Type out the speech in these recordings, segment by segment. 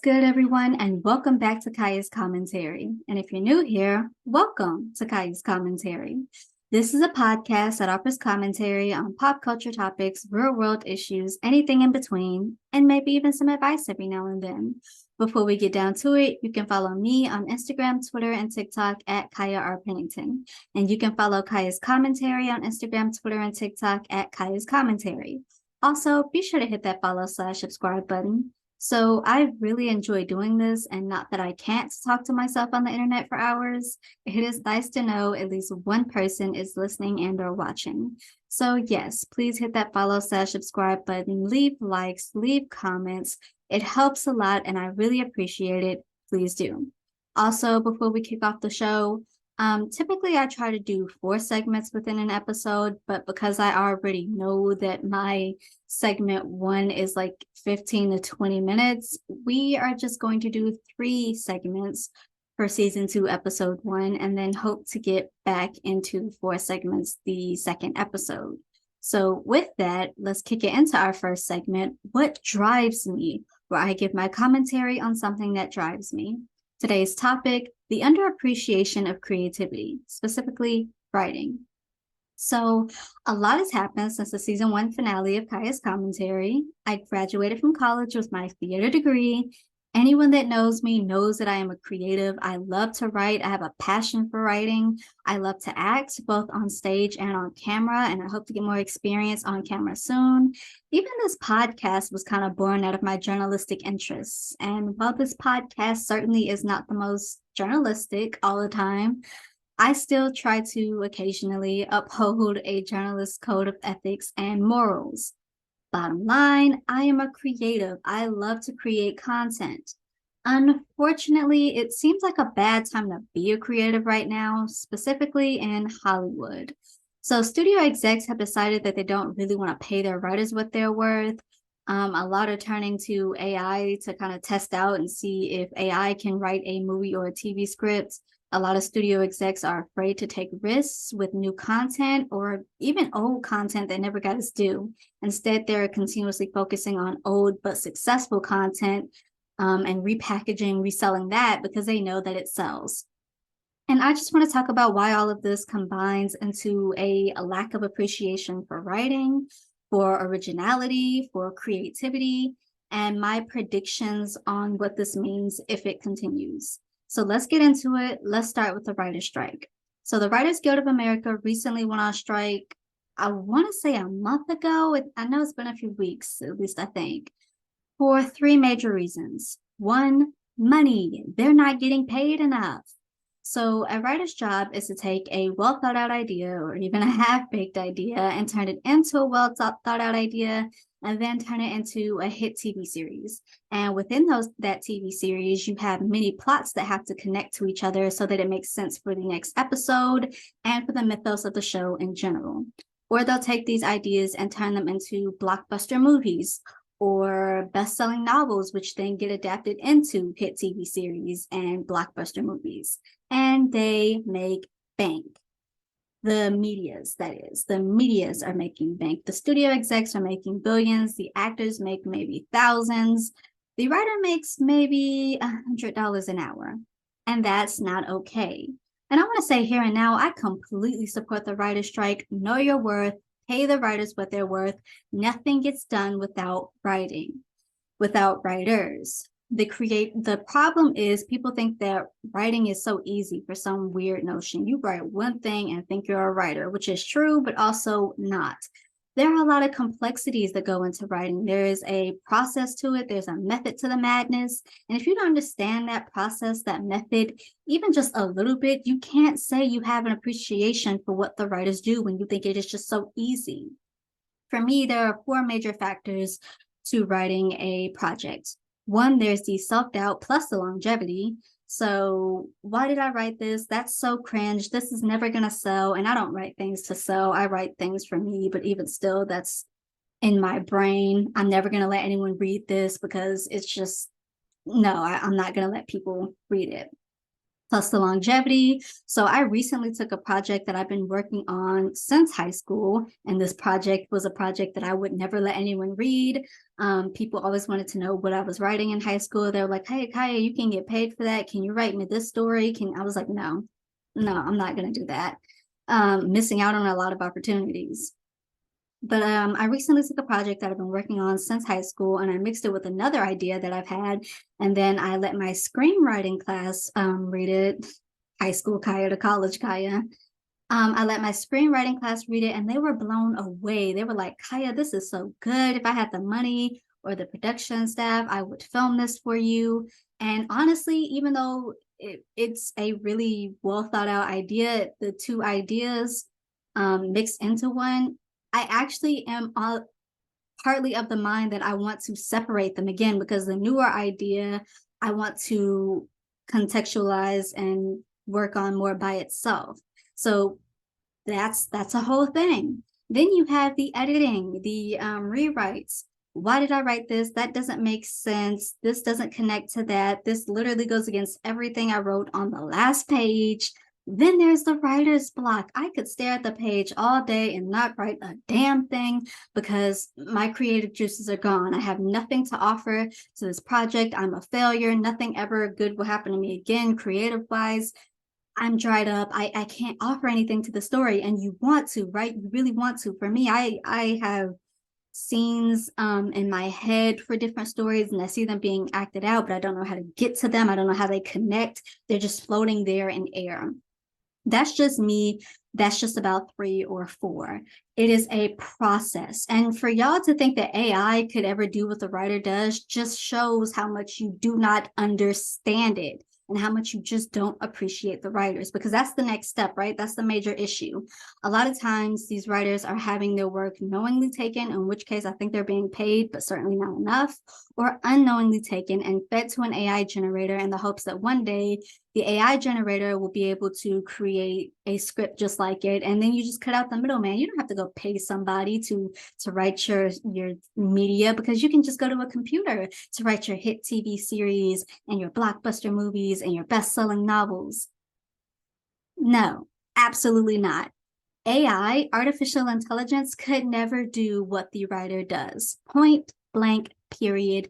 good, everyone, and welcome back to Kaya's Commentary. And if you're new here, welcome to Kaya's Commentary. This is a podcast that offers commentary on pop culture topics, real world issues, anything in between, and maybe even some advice every now and then. Before we get down to it, you can follow me on Instagram, Twitter, and TikTok at Kaya R. Pennington. And you can follow Kaya's Commentary on Instagram, Twitter, and TikTok at Kaya's Commentary. Also, be sure to hit that follow/subscribe button. So I really enjoy doing this, and not that I can't talk to myself on the internet for hours. It is nice to know at least one person is listening and or watching. So yes, please hit that follow/subscribe button, leave likes, leave comments. It helps a lot and I really appreciate it. Please do. Also, before we kick off the show, typically I try to do 4 segments within an episode, but because I already know that my segment 1 is like 15 to 20 minutes, we are just going to do 3 segments for season 2, episode 1, and then hope to get back into 4 segments the second episode. So with that, let's kick it into our first segment, What Drives Me, where I give my commentary on something that drives me. Today's topic, the underappreciation of creativity, specifically writing. So a lot has happened since the season 1 finale of Kaya's Commentary. I graduated from college with my theater degree. Anyone that knows me knows that I am a creative. I love to write. I have a passion for writing. I love to act both on stage and on camera, and I hope to get more experience on camera soon. Even this podcast was kind of born out of my journalistic interests. And while this podcast certainly is not the most journalistic all the time, I still try to occasionally uphold a journalist's code of ethics and morals. Bottom line, I am a creative. I love to create content. Unfortunately, it seems like a bad time to be a creative right now, specifically in Hollywood. So studio execs have decided that they don't really want to pay their writers what they're worth. A lot are turning to AI to kind of test out and see if AI can write a movie or a TV script. A lot of studio execs are afraid to take risks with new content or even old content that never got its due. Instead, they're continuously focusing on old but successful content and repackaging, reselling that because they know that it sells. And I just want to talk about why all of this combines into a lack of appreciation for writing, for originality, for creativity, and my predictions on what this means if it continues. So let's get into it. Let's start with the writer's strike. So the Writers Guild of America recently went on strike, I want to say a month ago. I know it's been a few weeks, at least I think, for 3 major reasons. 1, money. They're not getting paid enough. So a writer's job is to take a well thought out idea or even a half-baked idea and turn it into a well thought out idea and then turn it into a hit TV series. And within that TV series, you have many plots that have to connect to each other so that it makes sense for the next episode and for the mythos of the show in general. Or they'll take these ideas and turn them into blockbuster movies or best-selling novels, which then get adapted into hit TV series and blockbuster movies. And they make bank. The medias, that is. The medias are making bank. The studio execs are making billions. The actors make maybe thousands. The writer makes maybe $100 an hour. And that's not okay. And I want to say here and now, I completely support the writer's strike. Know your worth. Pay the writers what they're worth. Nothing gets done without writing, without writers. The problem is people think that writing is so easy for some weird notion. You write one thing and think you're a writer, which is true, but also not. There are a lot of complexities that go into writing. There is a process to it. There's a method to the madness. And if you don't understand that process, that method, even just a little bit, you can't say you have an appreciation for what the writers do when you think it is just so easy. For me, there are 4 major factors to writing a project. 1, there's the self-doubt plus the longevity. So why did I write this? That's so cringe. This is never going to sell. And I don't write things to sell. I write things for me, but even still, that's in my brain. I'm never going to let anyone read this because it's just, no, I'm not going to let people read it. plus the longevity. So I recently took a project that I've been working on since high school. And this project was a project that I would never let anyone read. People always wanted to know what I was writing in high school. They were like, hey, Kaya, you can get paid for that. Can you write me this story? I was like, no, I'm not going to do that. Missing out on a lot of opportunities. But I recently took a project that I've been working on since high school, and I mixed it with another idea that I've had, and then I let my screenwriting class read it. High school Kaya to college Kaya. I let my screenwriting class read it, and they were blown away. They were like, Kaya, this is so good. If I had the money or the production staff, I would film this for you. And honestly, even though it's a really well thought out idea, the two ideas mixed into one, I actually am partly of the mind that I want to separate them again, because the newer idea I want to contextualize and work on more by itself. So that's a whole thing. Then you have the editing, the rewrites. Why did I write this? That doesn't make sense. This doesn't connect to that. This literally goes against everything I wrote on the last page. Then there's the writer's block. I could stare at the page all day and not write a damn thing because my creative juices are gone. I have nothing to offer to this project. I'm a failure. Nothing ever good will happen to me again, creative wise. I'm dried up. I can't offer anything to the story. And you want to, right? You really want to. For me, I have scenes in my head for different stories, and I see them being acted out, but I don't know how to get to them. I don't know how they connect. They're just floating there in air. That's just me. That's just about 3 or 4. It is a process. And for y'all to think that AI could ever do what the writer does just shows how much you do not understand it and how much you just don't appreciate the writers, because that's the next step, right? That's the major issue. A lot of times these writers are having their work knowingly taken, in which case I think they're being paid, but certainly not enough, or unknowingly taken and fed to an AI generator in the hopes that one day the AI generator will be able to create a script just like it. And then you just cut out the middleman. You don't have to go pay somebody to write your media, because you can just go to a computer to write your hit TV series and your blockbuster movies and your best-selling novels. No, absolutely not. AI, artificial intelligence, could never do what the writer does. Point blank, period,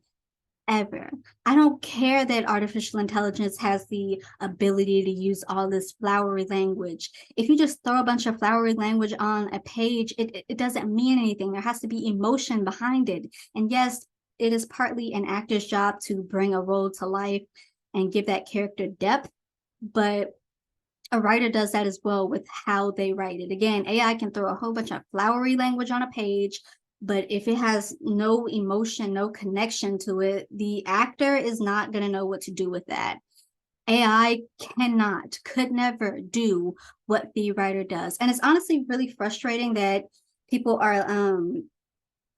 ever. I don't care that artificial intelligence has the ability to use all this flowery language. If you just throw a bunch of flowery language on a page, it doesn't mean anything. There has to be emotion behind it. And yes, it is partly an actor's job to bring a role to life and give that character depth, but a writer does that as well with how they write it. Again, AI can throw a whole bunch of flowery language on a page, but if it has no emotion, no connection to it, the actor is not going to know what to do with that. AI could never do what the writer does. And it's honestly really frustrating that people are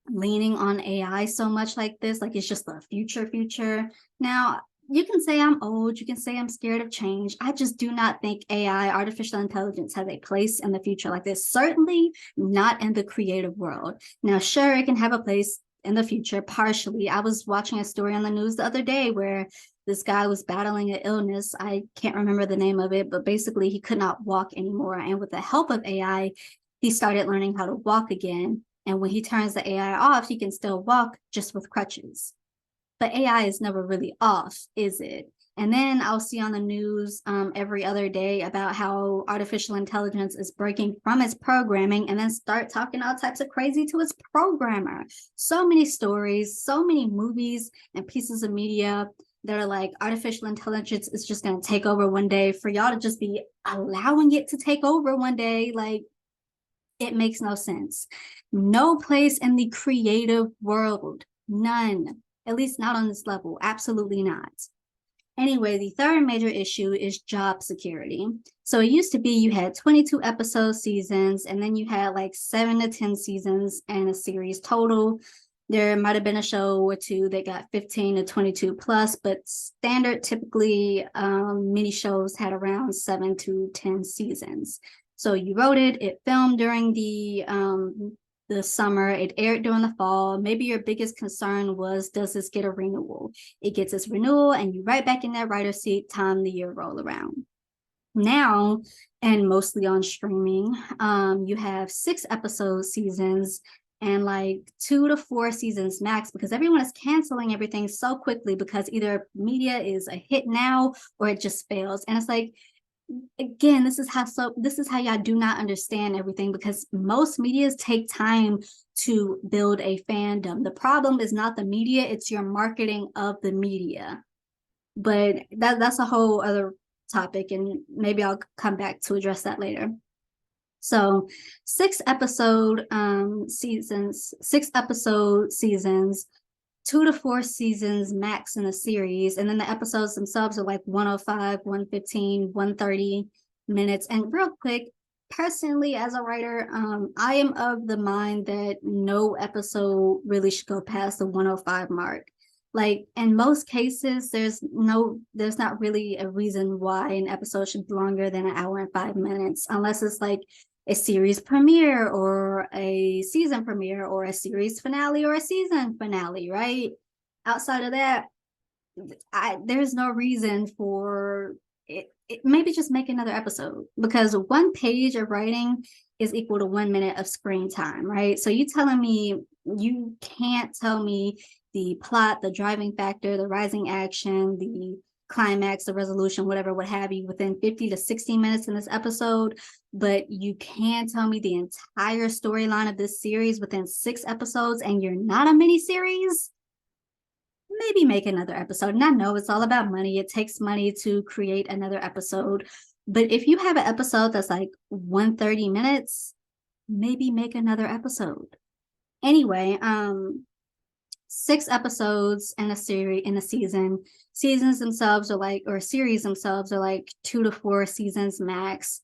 leaning on AI so much like this, like it's just the future. Now, you can say I'm old, you can say I'm scared of change. I just do not think AI, artificial intelligence, has a place in the future like this. Certainly not in the creative world. Now, sure, it can have a place in the future, partially. I was watching a story on the news the other day where this guy was battling an illness. I can't remember the name of it, but basically he could not walk anymore. And with the help of AI, he started learning how to walk again. And when he turns the AI off, he can still walk, just with crutches. But AI is never really off, is it? And then I'll see on the news every other day about how artificial intelligence is breaking from its programming and then start talking all types of crazy to its programmer. So many stories, so many movies and pieces of media that are like artificial intelligence is just going to take over one day. For y'all to just be allowing it to take over one day, like, it makes no sense. No place in the creative world, none, at least not on this level, absolutely not. Anyway, the third major issue is job security. So it used to be you had 22 episode seasons, and then you had like 7 to 10 seasons and a series total. There might have been a show or two that got 15 to 22 plus, but standard typically mini shows had around 7 to 10 seasons. So you wrote it, it filmed during the summer, it aired during the fall. Maybe your biggest concern was, does this get a renewal? It gets its renewal and you right back in that writer's seat time the year roll around. Now, and mostly on streaming, you have 6 episode seasons and like 2 to 4 seasons max, because everyone is canceling everything so quickly because either media is a hit now or it just fails. And it's like, again, this is how y'all do not understand everything, because most medias take time to build a fandom. The problem is not the media, it's your marketing of the media. But that's a whole other topic, and maybe I'll come back to address that later. So 6 episode seasons, 2 to 4 seasons max in a series. And then the episodes themselves are like 105, 115, 130 minutes. And real quick, personally, as a writer, I am of the mind that no episode really should go past the 105 mark. Like in most cases, there's not really a reason why an episode should be longer than an hour and 5 minutes, unless it's like a series premiere or a season premiere or a series finale or a season finale, right? Outside of that, there's no reason for it. Maybe just make another episode, because 1 page of writing is equal to 1 minute of screen time, right? So you can't tell me the plot, the driving factor, the rising action, the climax, the resolution, whatever, what have you, within 50 to 60 minutes in this episode, but you can tell me the entire storyline of this series within 6 episodes, and you're not a mini series. Maybe make another episode. And I know it's all about money. It takes money to create another episode. But if you have an episode that's like 130 minutes, maybe make another episode. Anyway, 6 episodes in a season. Seasons themselves are like, or series themselves are like 2 to 4 seasons max.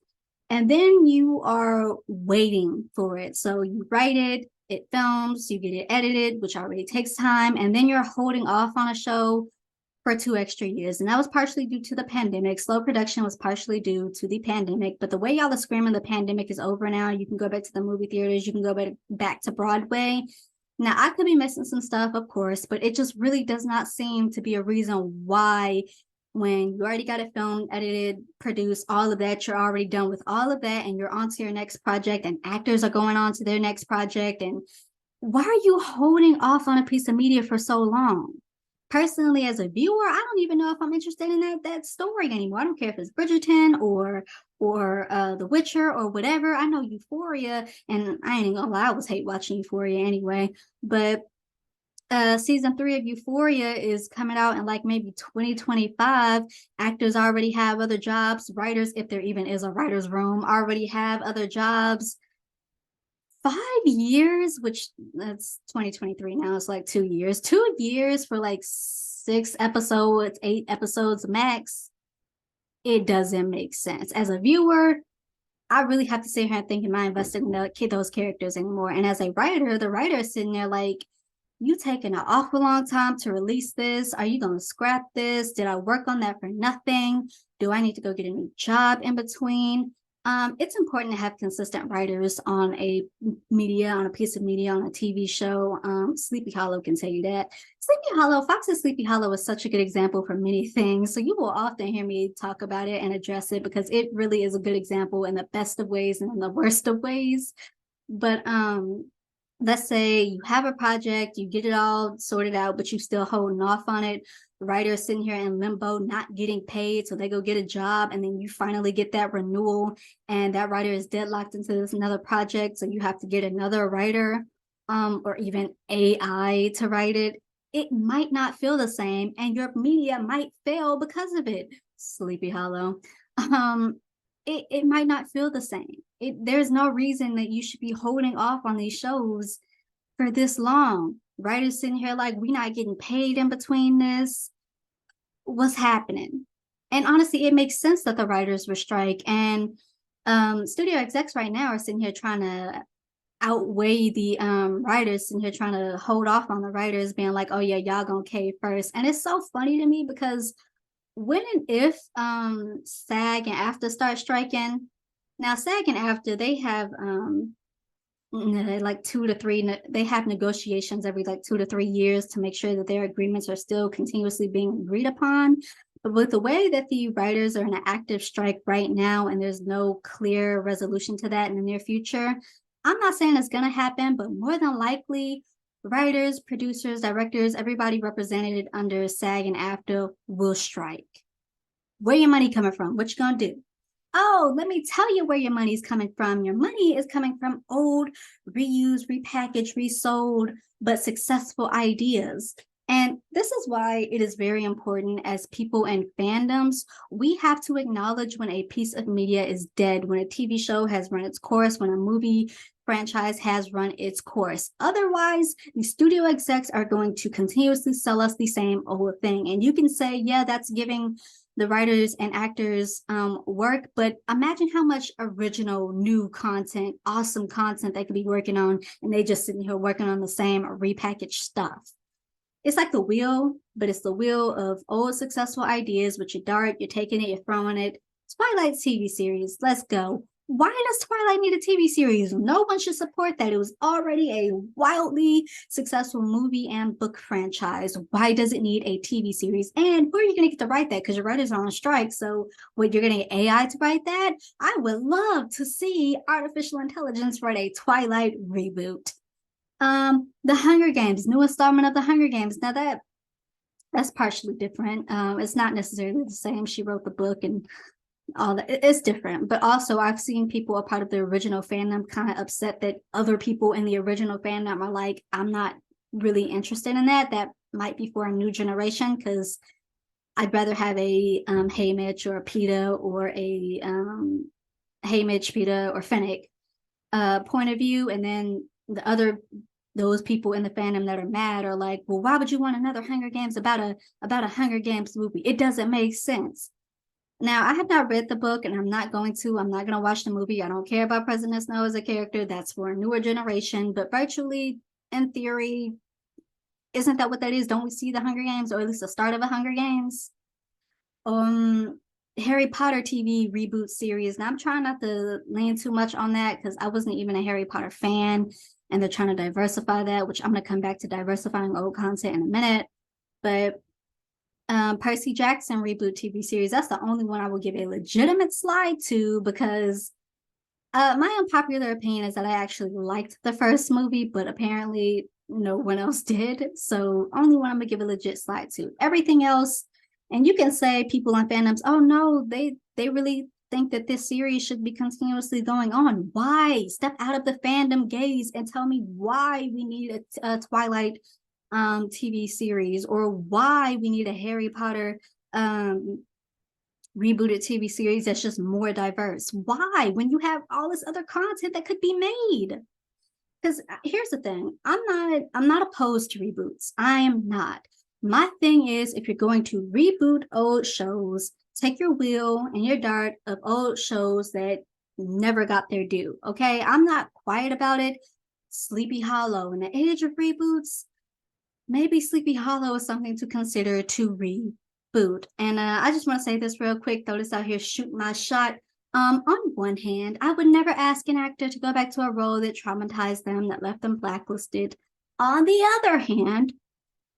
And then you are waiting for it. So you write it, it films, you get it edited, which already takes time, and then you're holding off on a show for 2 extra years. And that was partially due to the pandemic. Slow production was partially due to the pandemic. But the way y'all are screaming the pandemic is over now, you can go back to the movie theaters, you can go back to Broadway. Now, I could be missing some stuff, of course, but it just really does not seem to be a reason why, when you already got it filmed, edited, produced, all of that, you're already done with all of that and you're on to your next project, and actors are going on to their next project. And why are you holding off on a piece of media for so long? Personally, as a viewer, I don't even know if I'm interested in that story anymore. I don't care if it's Bridgerton or The Witcher or whatever. I know Euphoria, and I ain't gonna lie, I was hate watching Euphoria anyway. But season 3 of Euphoria is coming out in like maybe 2025. Actors already have other jobs. Writers, if there even is a writer's room, already have other jobs. 5 years, which that's 2023 now, it's like 2 years. 2 years for like 6 episodes, 8 episodes max. It doesn't make sense. As a viewer, I really have to sit here and think, am I invested in those characters anymore? And as a writer, the writer is sitting there like, you taking an awful long time to release this. Are you going to scrap this? Did I work on that for nothing? Do I need to go get a new job in between? It's important to have consistent writers on a piece of media, on a TV show. Sleepy Hollow can tell you that. Fox's Sleepy Hollow is such a good example for many things. So you will often hear me talk about it and address it, because it really is a good example in the best of ways and in the worst of ways. But let's say you have a project, you get it all sorted out, but you still holding off on it. The writer is sitting here in limbo, not getting paid, so they go get a job, and then you finally get that renewal, and that writer is deadlocked into this another project, so you have to get another writer, or even AI to write it. It might not feel the same, and your media might fail because of it. Sleepy Hollow. It might not feel the same. There's no reason that you should be holding off on these shows for this long. Writers sitting here like, we're not getting paid in between this. What's happening? And honestly, it makes sense that the writers were strike, and studio execs right now are sitting here trying to outweigh the writers, sitting here trying to hold off on the writers, being like, oh yeah, y'all gonna cave first. And it's so funny to me, because when and if SAG and AFTRA start striking, now SAG and AFTRA, they have like 2 to 3, they have negotiations every like 2 to 3 years to make sure that their agreements are still continuously being agreed upon. with the way that the writers are in an active strike right now, and there's no clear resolution to that in the near future, I'm not saying it's going to happen, but more than likely, writers, producers, directors, everybody represented under SAG and AFTRA will strike. Where your money coming from? What you gonna do? Oh, let me tell you where your money is coming from. Your money is coming from old, reused, repackaged, resold, but successful ideas. And this is why it is very important as people in fandoms, we have to acknowledge when a piece of media is dead, when a TV show has run its course, when a movie franchise has run its course. Otherwise, the studio execs are going to continuously sell us the same old thing. And you can say, yeah, that's giving the writers and actors work, but imagine how much original new content, awesome content they could be working on, and they just sitting here working on the same repackaged stuff. It's like the wheel, but it's the wheel of old successful ideas with your dart, you're taking it, you're throwing it. Twilight TV series, let's go. Why does Twilight need a TV series? No one should support that. It was already a wildly successful movie and book franchise. Why does it need a TV series? And who are you going to get to write that? Because your writers are on strike. So what, you're going to get AI to write that? I would love to see artificial intelligence write a Twilight reboot. The Hunger Games, new installment of the Hunger Games. Now that's partially different. It's not necessarily the same. She wrote the book and all that. It's different, but also I've seen people a part of the original fandom kind of upset that other people in the original fandom are like, I'm not really interested in that. That might be for a new generation, because I'd rather have a Hey Mitch or a PETA or a Hey Mitch, PETA, or Fennec point of view, and then those people in the fandom that are mad are like, well, why would you want another Hunger Games about a Hunger Games movie? It doesn't make sense. Now, I have not read the book, and I'm not going to watch the movie. I don't care about President Snow as a character. That's for a newer generation. But virtually, in theory, isn't that what that is? Don't we see the Hunger Games, or at least the start of a Hunger Games? Harry Potter TV reboot series. Now, I'm trying not to lean too much on that because I wasn't even a Harry Potter fan, and they're trying to diversify that, which I'm going to come back to diversifying old content in a minute. But Percy Jackson reboot TV series, that's the only one I will give a legitimate slide to, because my unpopular opinion is that I actually liked the first movie, but apparently no one else did. So only one I'm gonna give a legit slide to. Everything else, and you can say people in fandoms, oh no, they really think that this series should be continuously going on. Why? Step out of the fandom gaze and tell me why we need a Twilight TV series, or why we need a Harry Potter rebooted TV series that's just more diverse. Why, when you have all this other content that could be made? Because here's the thing, I'm not opposed to reboots. I am not. My thing is, if you're going to reboot old shows, take your wheel and your dart of old shows that never got their due. Okay, I'm not quiet about it. Sleepy Hollow, in the age of reboots, maybe Sleepy Hollow is something to consider to reboot. And I just want to say this real quick, throw this out here, shoot my shot. On one hand, I would never ask an actor to go back to a role that traumatized them, that left them blacklisted. On the other hand,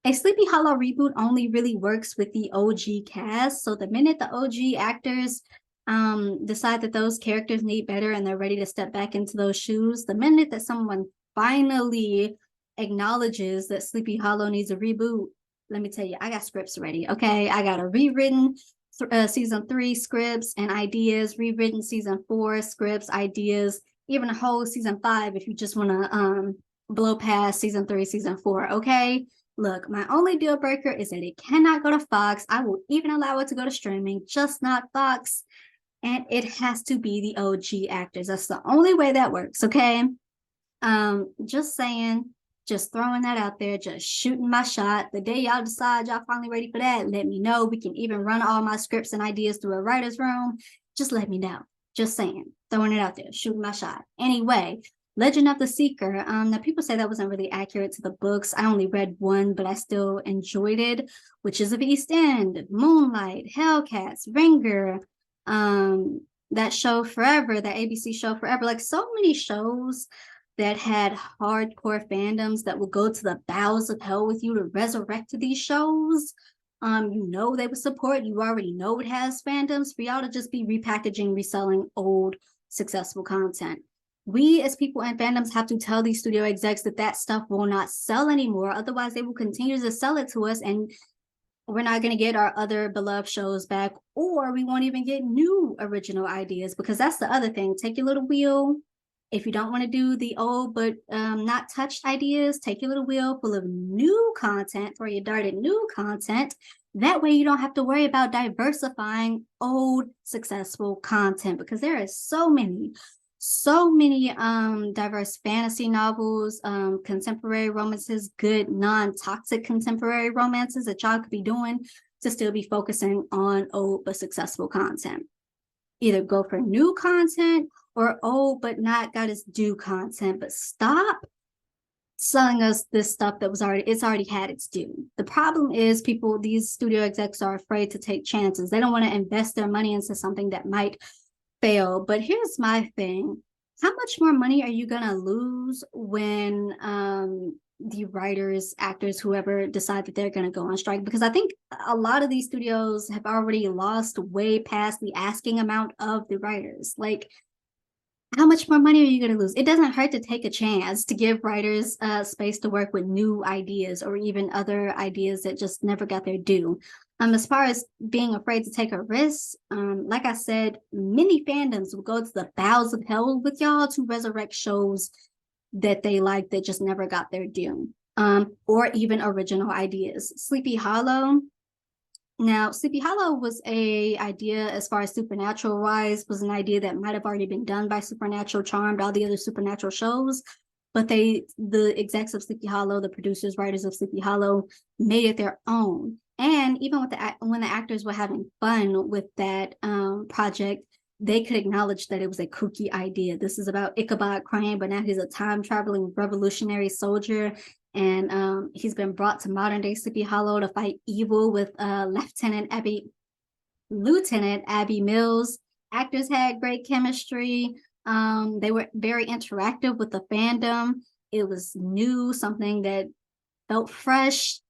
a Sleepy Hollow reboot only really works with the OG cast. So the minute the OG actors decide that those characters need better and they're ready to step back into those shoes, the minute that someone finally acknowledges that Sleepy Hollow needs a reboot, let me tell you, I got scripts ready. Okay, I got a rewritten season 3 scripts and ideas, rewritten season 4 scripts, ideas, even a whole season 5 if you just want to blow past season 3, season 4. Okay, look, my only deal breaker is that it cannot go to Fox. I will even allow it to go to streaming, just not Fox. And it has to be the OG actors. That's the only way that works. Okay, just saying. Just throwing that out there, just shooting my shot. The day y'all decide y'all finally ready for that, let me know. We can even run all my scripts and ideas through a writer's room. Just let me know. Just saying, throwing it out there, shooting my shot. Anyway, Legend of the Seeker. Now people say that wasn't really accurate to the books. I only read one, but I still enjoyed it. Witches of East End, Moonlight, Hellcats, Ringer, that show Forever, that ABC show Forever. Like so many shows that had hardcore fandoms that will go to the bowels of hell with you to resurrect these shows. They would support. You already know it has fandoms. For y'all to just be repackaging, reselling old successful content. We as people and fandoms have to tell these studio execs that stuff will not sell anymore. Otherwise, they will continue to sell it to us, and we're not going to get our other beloved shows back, or we won't even get new original ideas, because that's the other thing. Take your little wheel. If you don't want to do the old but not touched ideas, take your little wheel full of new content, throw your dart at new content. That way you don't have to worry about diversifying old successful content, because there are so many diverse fantasy novels, contemporary romances, good non-toxic contemporary romances that y'all could be doing to still be focusing on old but successful content. Either go for new content or old but not got its due content, but stop selling us this stuff that it's already had its due. The problem is these studio execs are afraid to take chances. They don't want to invest their money into something that might fail. But here's my thing. How much more money are you going to lose when the writers, actors, whoever decide that they're going to go on strike? Because I think a lot of these studios have already lost way past the asking amount of the writers. Like, how much more money are you going to lose? It doesn't hurt to take a chance to give writers space to work with new ideas, or even other ideas that just never got their due. As far as being afraid to take a risk, like I said, many fandoms will go to the bowels of hell with y'all to resurrect shows that they like that just never got their due, or even original ideas. Sleepy Hollow. Now, Sleepy Hollow was a idea, as far as supernatural wise, was an idea that might have already been done by Supernatural, Charmed, all the other supernatural shows. But the execs of Sleepy Hollow, the producers, writers of Sleepy Hollow, made it their own. And even when the actors were having fun with that project, they could acknowledge that it was a kooky idea. This is about Ichabod Crane, but now he's a time-traveling revolutionary soldier, and he's been brought to modern-day Sleepy Hollow to fight evil with Lieutenant Abby Mills. Actors had great chemistry. They were very interactive with the fandom. It was new, something that felt fresh.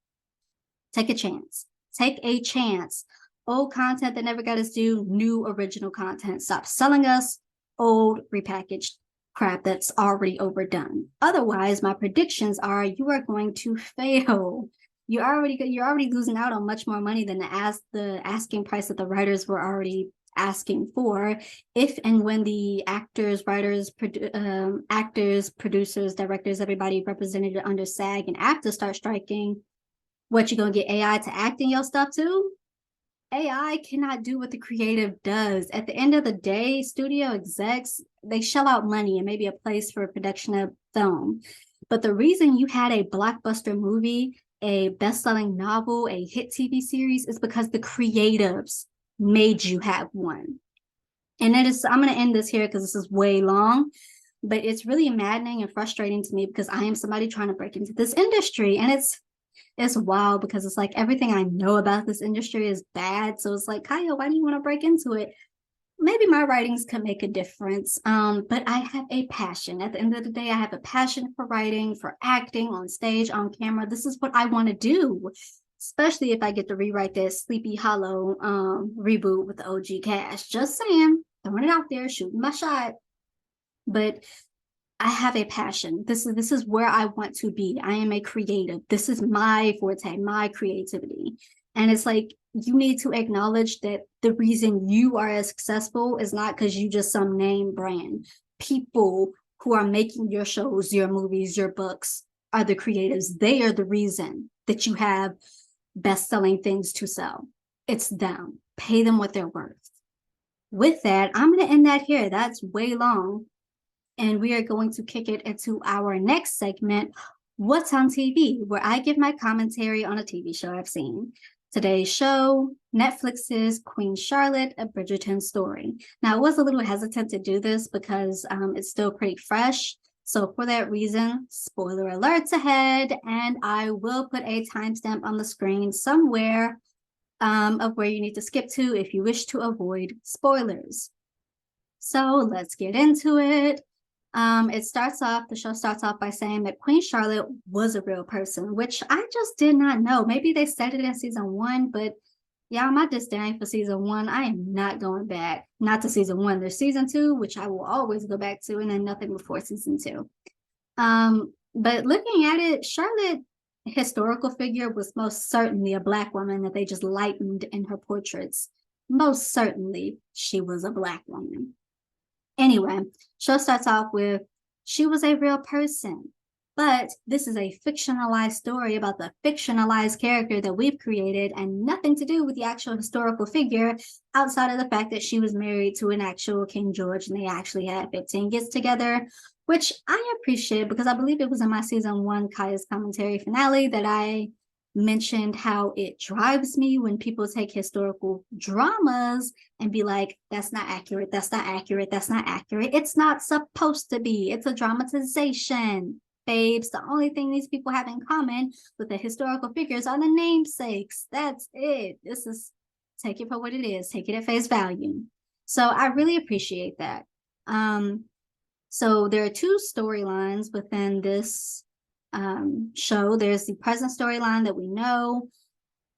Take a chance. Take a chance. Old content that never got its due, new original content. Stop selling us old repackaged crap that's already overdone. Otherwise, my predictions are you are going to fail. You're already losing out on much more money than the asking price that the writers were already asking for. If and when the actors, writers, producers, directors, everybody represented under SAG and AFTRA start striking, what, you gonna get AI to act in your stuff too? AI cannot do what the creative does. At the end of the day, studio execs, they shell out money and maybe a place for a production of film. But the reason you had a blockbuster movie, a best-selling novel, a hit TV series is because the creatives made you have one. And I'm going to end this here because this is way long, but it's really maddening and frustrating to me because I am somebody trying to break into this industry, and it's wild because it's like everything I know about this industry is bad. So it's like, Kaya, why do you want to break into it? Maybe my writings can make a difference. But I have a passion. At the end of the day, I have a passion for writing, for acting on stage, on camera. This is what I want to do, especially if I get to rewrite that Sleepy Hollow reboot with the OG cast. Just saying, throwing it out there, shooting my shot. But I have a passion. This is where I want to be. I am a creative. This is my forte, my creativity. And it's like, you need to acknowledge that the reason you are as successful is not because you just some name brand. People who are making your shows, your movies, your books are the creatives. They are the reason that you have best-selling things to sell. It's them. Pay them what they're worth. With that, I'm going to end that here. That's way long. And we are going to kick it into our next segment, What's on TV, where I give my commentary on a TV show I've seen. Today's show, Netflix's Queen Charlotte, A Bridgerton Story. Now, I was a little hesitant to do this because it's still pretty fresh. So for that reason, spoiler alerts ahead, and I will put a timestamp on the screen somewhere of where you need to skip to if you wish to avoid spoilers. So let's get into it. The show starts off by saying that Queen Charlotte was a real person, which I just did not know. Maybe they said it in season one, but yeah, my disdain for season one, I am not going back. Not to season one. There's season two, which I will always go back to, and then nothing before season two. But looking at it, Charlotte, historical figure, was most certainly a Black woman that they just lightened in her portraits. Most certainly, she was a Black woman. Anyway, show starts off with she was a real person, but this is a fictionalized story about the fictionalized character that we've created and nothing to do with the actual historical figure outside of the fact that she was married to an actual King George and they actually had 15 kids together, which I appreciate because I believe it was in my season one Kaya's commentary finale that I mentioned how it drives me when people take historical dramas and be like, that's not accurate, that's not accurate, that's not accurate. It's not supposed to be. It's a dramatization. Babes, the only thing these people have in common with the historical figures are the namesakes. That's it. This is, take it for what it is, take it at face value. So I really appreciate that. So there are two storylines within this show. There's the present storyline that we know,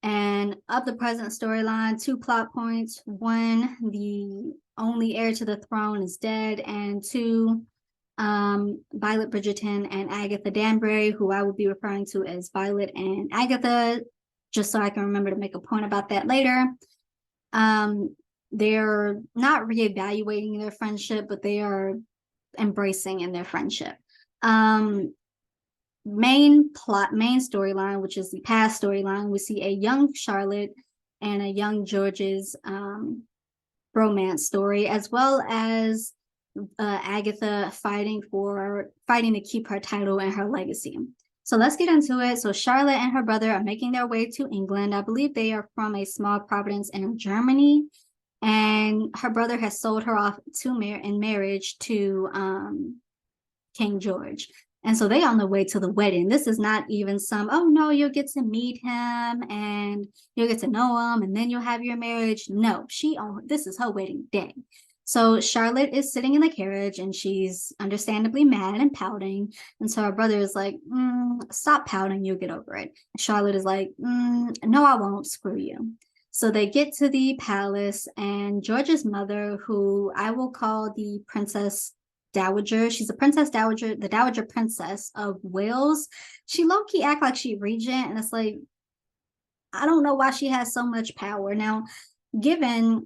and of the present storyline, two plot points. One, the only heir to the throne is dead, and two, Violet Bridgerton and Agatha Danbury, who I will be referring to as Violet and Agatha, just so I can remember to make a point about that later. They're not reevaluating their friendship, but they are embracing in their friendship. Main storyline, which is the past storyline, we see a young Charlotte and a young George's romance story, as well as Agatha fighting to keep her title and her legacy. So let's get into it. So Charlotte and her brother are making their way to England. I believe they are from a small province in Germany, and her brother has sold her off in marriage to King George. And so they on the way to the wedding. This is not even some, oh no, you'll get to meet him and you'll get to know him and then you'll have your marriage. No, this is her wedding day. So Charlotte is sitting in the carriage and she's understandably mad and pouting. And so her brother is like, stop pouting, you'll get over it. Charlotte is like, no, I won't, screw you. So they get to the palace and George's mother, who I will call the Princess Dowager. She's a Princess Dowager, the Dowager Princess of Wales. She low-key act like she regent, and it's like, I don't know why she has so much power. Now, given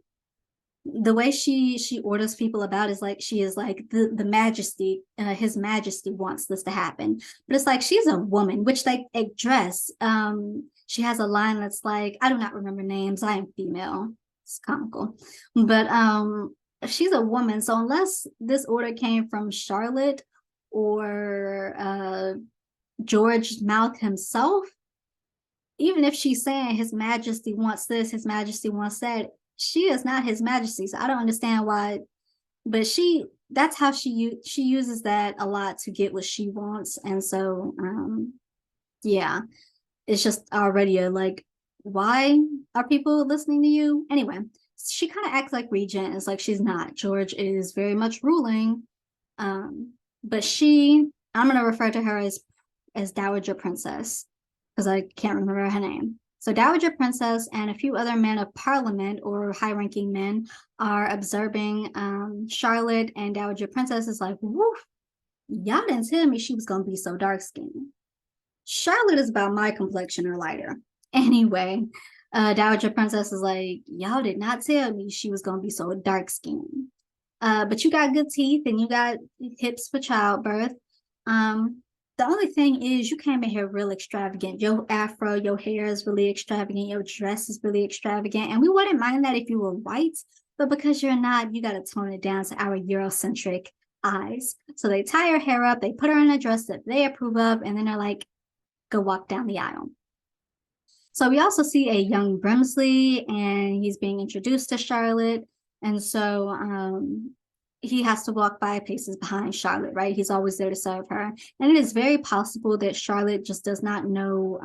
the way she orders people about is like she is like the majesty, his majesty wants this to happen. But it's like she's a woman, which they address. She has a line that's like, I do not remember names, I am female. It's comical. But she's a woman, so unless this order came from Charlotte or George's mouth himself, even if she's saying his majesty wants this, his majesty wants that, she is not his majesty. So I don't understand why, but that's how she uses that a lot to get what she wants. And so yeah, it's just already like, why are people listening to you anyway? She kind of acts like regent. It's like she's not. George is very much ruling, but I'm going to refer to her as Dowager Princess because I can't remember her name. So Dowager Princess and a few other men of parliament or high-ranking men are observing Charlotte, and Dowager Princess is like, woof, y'all didn't tell me she was going to be so dark-skinned. Charlotte is about my complexion or lighter. Anyway, Dowager Princess is like, y'all did not tell me she was going to be so dark-skinned. But you got good teeth and you got hips for childbirth. The only thing is you came in here real extravagant. Your afro, your hair is really extravagant. Your dress is really extravagant. And we wouldn't mind that if you were white, but because you're not, you got to tone it down to our Eurocentric eyes. So they tie her hair up, they put her in a dress that they approve of, and then they're like, go walk down the aisle. So we also see a young Brimsley, and he's being introduced to Charlotte. And so he has to walk 5 paces behind Charlotte, right? He's always there to serve her. And it is very possible that Charlotte just does not know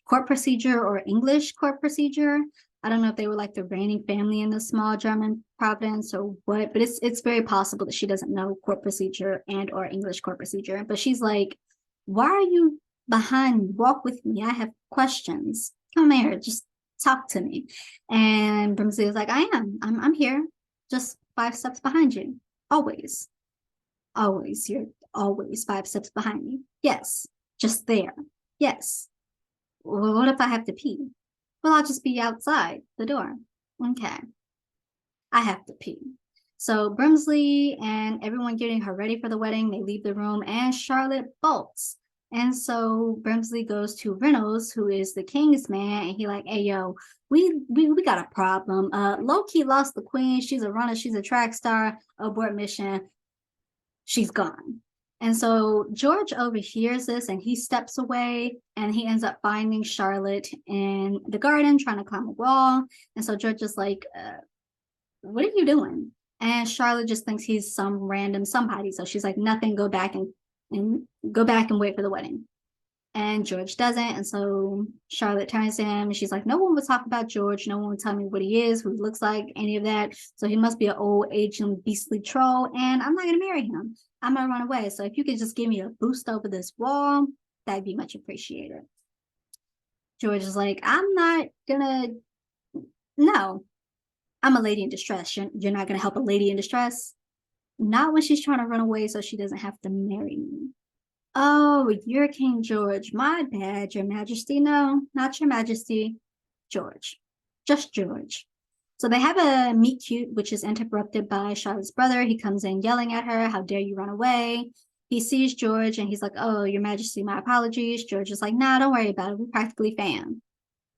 court procedure or English court procedure. I don't know if they were like the reigning family in the small German province or what, but it's very possible that she doesn't know court procedure and or English court procedure. But she's like, why are you behind me? Walk with me. I have questions. Come here, just talk to me. And Brimsley is like, I am. I'm here, just 5 steps behind you. Always. Always. You're always 5 steps behind me. Yes. Just there. Yes. Well, what if I have to pee? Well, I'll just be outside the door. Okay. I have to pee. So Brimsley and everyone getting her ready for the wedding, they leave the room and Charlotte bolts. And so Brimsley goes to Reynolds, who is the king's man, and he like, hey yo, we got a problem. Low-key lost the queen. She's a runner, she's a track star, abort mission. She's gone. And so George overhears this and he steps away and he ends up finding Charlotte in the garden trying to climb a wall. And so George is like, what are you doing? And Charlotte just thinks he's some random somebody. So she's like, nothing, go back and go back and wait for the wedding. And George doesn't. And so Charlotte turns to him and she's like, no one will talk about George. No one will tell me what he is, who he looks like, any of that. So he must be an old, aging, beastly troll. And I'm not going to marry him. I'm going to run away. So if you could just give me a boost over this wall, that'd be much appreciated. George is like, I'm not going to, no, I'm a lady in distress. You're not going to help a lady in distress? Not when she's trying to run away so she doesn't have to marry me. Oh, you're King George. My bad, Your Majesty. No, not Your Majesty. George. Just George. So they have a meet cute, which is interrupted by Charlotte's brother. He comes in yelling at her, how dare you run away? He sees George and he's like, oh, Your Majesty, my apologies. George is like, nah, don't worry about it. We're practically fam.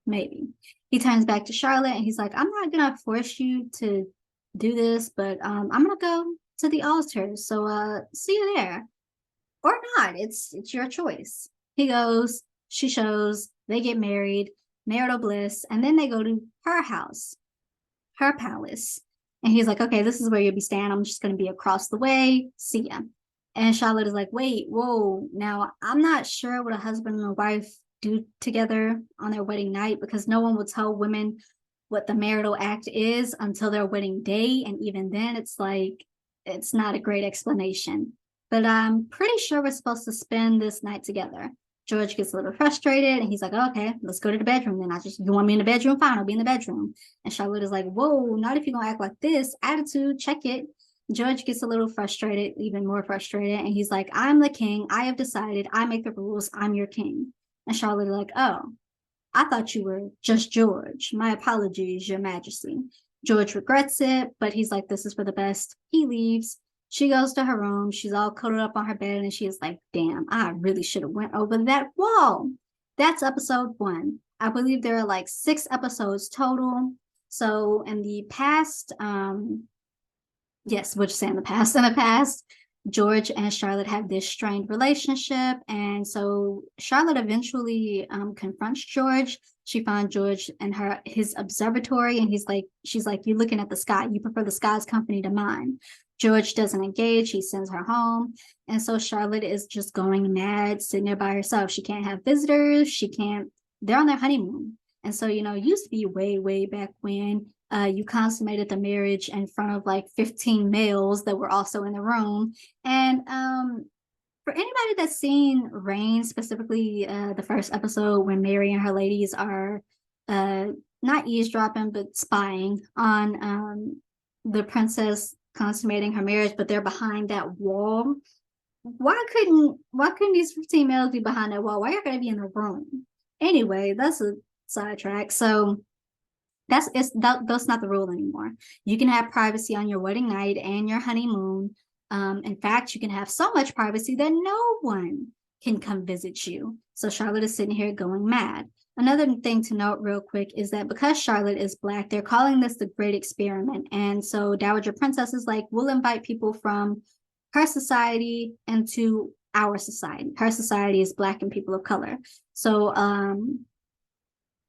Maybe. He turns back to Charlotte and he's like, I'm not going to force you to do this, but I'm going to go to the altar. So see you there. Or not. It's your choice. He goes, she shows, they get married, marital bliss, and then they go to her house, her palace. And he's like, okay, this is where you'll be staying. I'm just going to be across the way. See ya. And Charlotte is like, wait, whoa. Now, I'm not sure what a husband and a wife do together on their wedding night because no one will tell women what the marital act is until their wedding day. And even then, it's like, it's not a great explanation. But I'm pretty sure we're supposed to spend this night together. George gets a little frustrated and he's like, okay, let's go to the bedroom. Then you want me in the bedroom? Fine, I'll be in the bedroom. And Charlotte is like, whoa, not if you're going to act like this. Attitude, check it. George gets a little frustrated, even more frustrated. And he's like, I'm the king. I have decided. I make the rules. I'm your king. And Charlotte is like, oh, I thought you were just George. My apologies, Your Majesty. George regrets it, but he's like, this is for the best. He leaves. She goes to her room. She's all cuddled up on her bed, and she is like, damn, I really should have went over that wall. That's episode 1. I believe there are like 6 episodes total. So in the past, yes, we'll just say in the past, George and Charlotte have this strained relationship. And so Charlotte eventually confronts George. She finds George in his observatory, and she's like, you're looking at the sky. You prefer the sky's company to mine. George doesn't engage. He sends her home. And so Charlotte is just going mad, sitting there by herself. She can't have visitors. They're on their honeymoon. And so, it used to be way, way back when you consummated the marriage in front of like 15 males that were also in the room. And for anybody that's seen Reign, specifically the first episode when Mary and her ladies are not eavesdropping, but spying on the princess consummating her marriage, but they're behind that wall. Why couldn't these 15 males be behind that wall? Why are you gonna be in the room? Anyway, that's a sidetrack. So that's not the rule anymore. You can have privacy on your wedding night and your honeymoon. In fact, you can have so much privacy that no one can come visit you. So Charlotte is sitting here going mad. Another thing to note real quick is that because Charlotte is Black, they're calling this the Great Experiment. And so Dowager Princess is like, we'll invite people from her society into our society. Her society is Black and people of color. So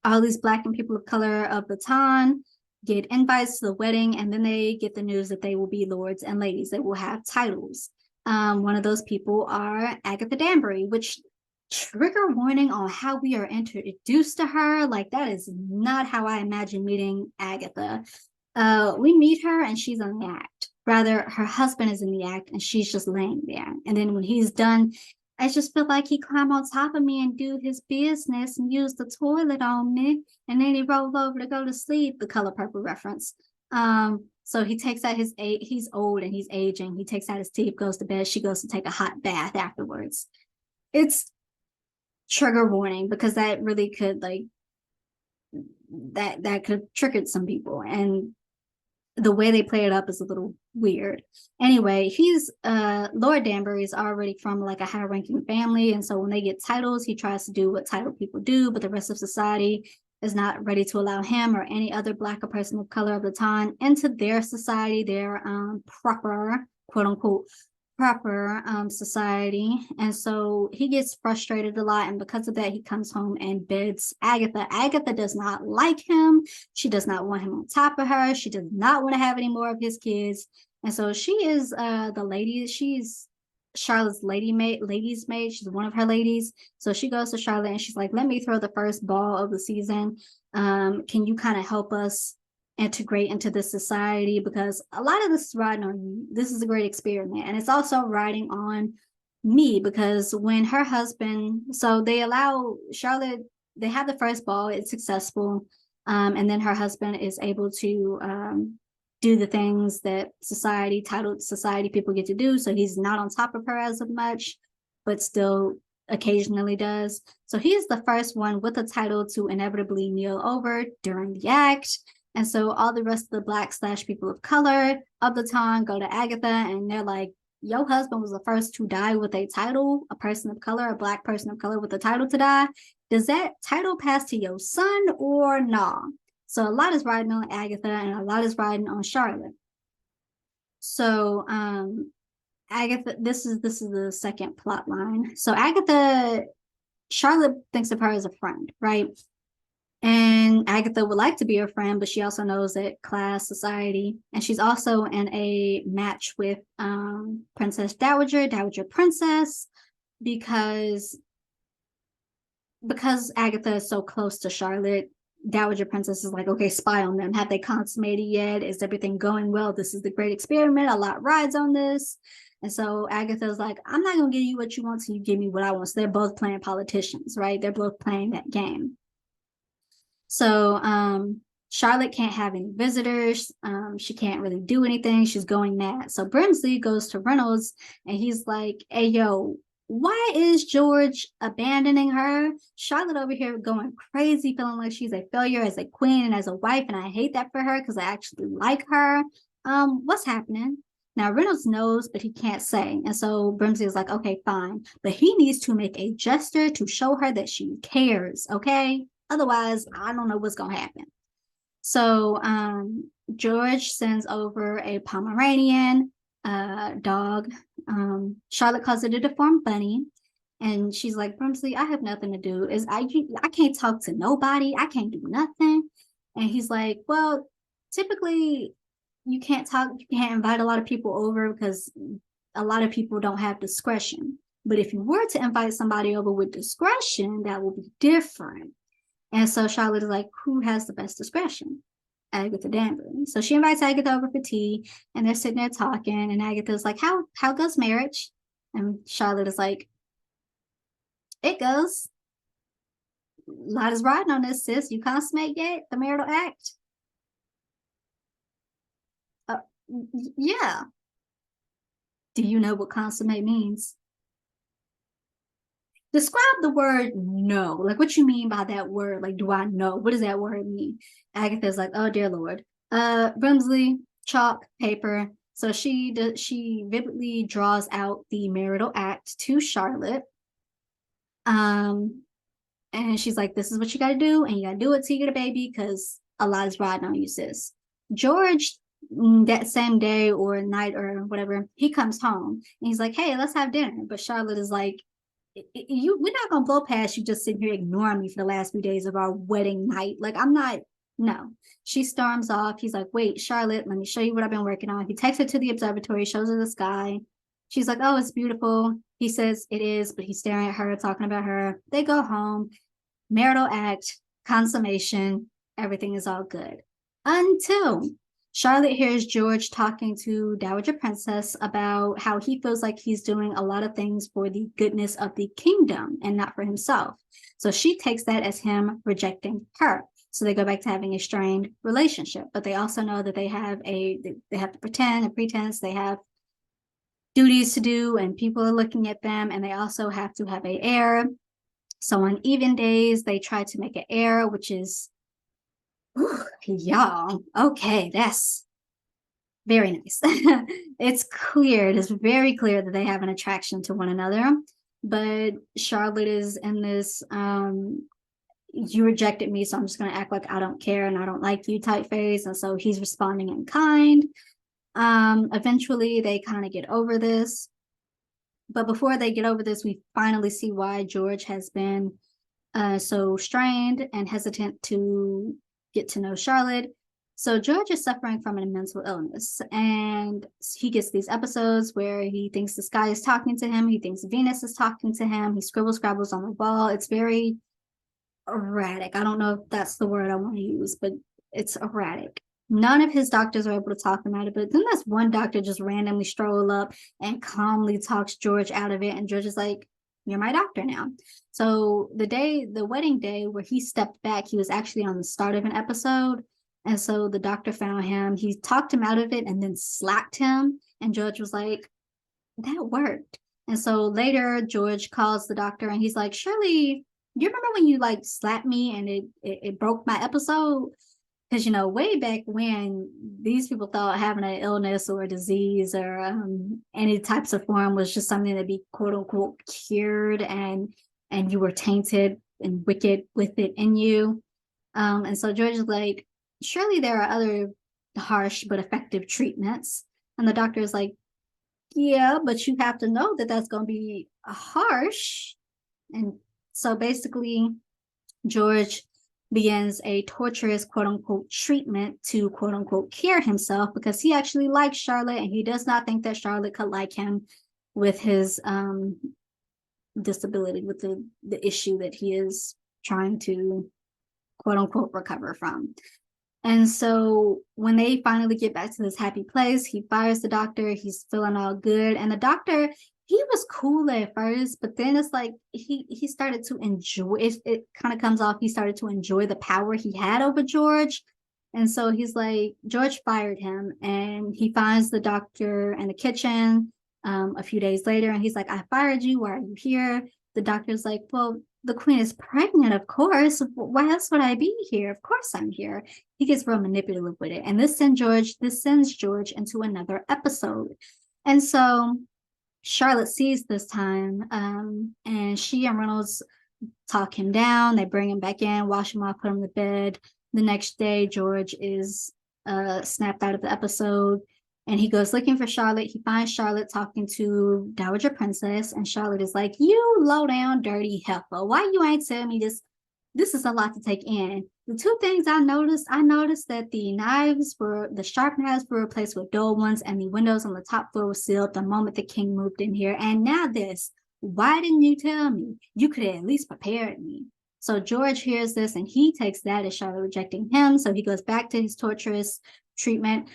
all these Black and people of color of the town get invites to the wedding, and then they get the news that they will be lords and ladies. They will have titles. One of those people are Agatha Danbury, which trigger warning on how we are introduced to her. Like, that is not how I imagine meeting Agatha. We meet her and she's in the act. Rather, her husband is in the act and she's just laying there. And then when he's done, I just feel like he climbed on top of me and do his business and use the toilet on me. And then he rolled over to go to sleep. The Color Purple reference. So he takes out he's old and he's aging. He takes out his teeth, goes to bed. She goes to take a hot bath afterwards. It's trigger warning because that really could that could have triggered some people, and the way they play it up is a little weird. Anyway, he's Lord Danbury is already from like a high-ranking family, and so when they get titles, he tries to do what title people do, but the rest of society is not ready to allow him or any other Black or person of color of the time into their society, their proper, quote unquote, proper society. And so he gets frustrated a lot, and because of that, he comes home and bids Agatha. Agatha does not like him. She does not want him on top of her. She does not want to have any more of his kids. And so she is the lady. She's Charlotte's lady's maid. She's one of her ladies. So she goes to Charlotte and she's like, let me throw the first ball of the season. Can you kind of help us integrate into this society? Because a lot of this is riding on you. This is a great experiment. And it's also riding on me because when her husband, so they allow Charlotte, they have the first ball, it's successful. And then her husband is able to do the things that titled society people get to do. So he's not on top of her as much, but still occasionally does. So he is the first one with a title to inevitably kneel over during the act. And so all the rest of the Black / people of color of the time go to Agatha and they're like, your husband was the first to die with a title, a person of color, a Black person of color with a title to die. Does that title pass to your son or nah? So a lot is riding on Agatha and a lot is riding on Charlotte. So Agatha, this is the second plot line. So Charlotte thinks of her as a friend, right? And Agatha would like to be her friend, but she also knows that class, society, and she's also in a match with Princess Dowager Princess, because Agatha is so close to Charlotte. Dowager Princess is like, okay, spy on them. Have they consummated yet? Is everything going well? This is the great experiment. A lot rides on this. And so Agatha's like, I'm not going to give you what you want till you give me what I want. So they're both playing politicians, right? They're both playing that game. So Charlotte can't have any visitors. She can't really do anything. She's going mad. So Brimsley goes to Reynolds and he's like, hey, yo, why is George abandoning her? Charlotte over here going crazy, feeling like she's a failure as a queen and as a wife, and I hate that for her because I actually like her. What's happening? Now Reynolds knows, but he can't say. And so Brimsley is like, okay, fine. But he needs to make a gesture to show her that she cares, okay? Otherwise, I don't know what's gonna happen. So George sends over a Pomeranian dog. Charlotte calls it a deformed bunny, and she's like, Brimsley, I have nothing to do. I can't talk to nobody. I can't do nothing. And he's like, well, typically you can't invite a lot of people over because a lot of people don't have discretion. But if you were to invite somebody over with discretion, that will be different. And so Charlotte is like, who has the best discretion? Agatha Danbury. So she invites Agatha over for tea, and they're sitting there talking, and Agatha's like, how goes marriage? And Charlotte is like, it goes. A lot is riding on this, sis. You consummate yet the marital act? Yeah. Do you know what consummate means? Describe the word no. Like, what you mean by that word? Like, do I know? What does that word mean? Agatha's like, oh, dear Lord. Brimsley, chalk, paper. So she vividly draws out the marital act to Charlotte. And she's like, this is what you got to do. And you got to do it till you get a baby because a lot is riding on you, sis. George, that same day or night or whatever, he comes home and he's like, hey, let's have dinner. But Charlotte is like, we're not gonna blow past you just sitting here ignoring me for the last few days of our wedding night. Like, I'm not. No. She storms off. He's like, wait, Charlotte, let me show you what I've been working on. He takes her to the observatory, shows her the sky. She's like, oh, it's beautiful. He says it is, but he's staring at her, talking about her. They go home, marital act, consummation, everything is all good. Until Charlotte hears George talking to Dowager Princess about how he feels like he's doing a lot of things for the goodness of the kingdom and not for himself. So she takes that as him rejecting her. So they go back to having a strained relationship, but they also know that they have to pretend, a pretense, they have duties to do and people are looking at them, and they also have to have an heir. So on even days, they try to make an heir, which is, y'all, okay, that's very nice. It's clear, it is very clear that they have an attraction to one another. But Charlotte is in this, you rejected me, so I'm just going to act like I don't care and I don't like you type phase. And so he's responding in kind. Eventually, they kind of get over this. But before they get over this, we finally see why George has been so strained and hesitant to get to know Charlotte. So George is suffering from a mental illness, and he gets these episodes where he thinks the sky is talking to him. He thinks Venus is talking to him. He scrabbles on the wall. It's very erratic. I don't know if that's the word I want to use, but it's erratic. None of his doctors are able to talk him out of it. Then this one doctor just randomly stroll up and calmly talks George out of it. And George is like, you're my doctor now. So the wedding day where he stepped back, he was actually on the start of an episode. And so the doctor found him. He talked him out of it and then slapped him. And George was like, that worked. And so later George calls the doctor and he's like, Shirley, you remember when you like slapped me and it broke my episode? Because, way back when, these people thought having an illness or a disease or any types of form was just something to be quote unquote cured, and you were tainted and wicked with it in you. And so George is like, surely there are other harsh but effective treatments. And the doctor is like, yeah, but you have to know that that's going to be harsh. And so basically, George begins a torturous quote unquote treatment to quote unquote cure himself, because he actually likes Charlotte and he does not think that Charlotte could like him with his disability, with the issue that he is trying to quote unquote recover from. And so when they finally get back to this happy place, he fires the doctor. He's feeling all good. And the doctor, he was cool at first, but then it's like he started to enjoy it. It kind of comes off, he started to enjoy the power he had over George. And so he's like, George fired him, and he finds the doctor in the kitchen a few days later. And he's like, I fired you. Why are you here? The doctor's like, well, the queen is pregnant, of course. Why else would I be here? Of course I'm here. He gets real manipulative with it. And this sends George into another episode. And so Charlotte sees this time, and she and Reynolds talk him down. They bring him back in, wash him off, put him to bed. The next day, George is snapped out of the episode, and he goes looking for Charlotte. He finds Charlotte talking to Dowager Princess, and Charlotte is like, you low down dirty heifer, why you ain't tell me this? This is a lot to take in. The two things I noticed that the sharp knives were replaced with dull ones, and the windows on the top floor were sealed the moment the king moved in here. And now this, why didn't you tell me? You could have at least prepared me. So George hears this and he takes that as Charlotte rejecting him. So he goes back to his torturous treatment.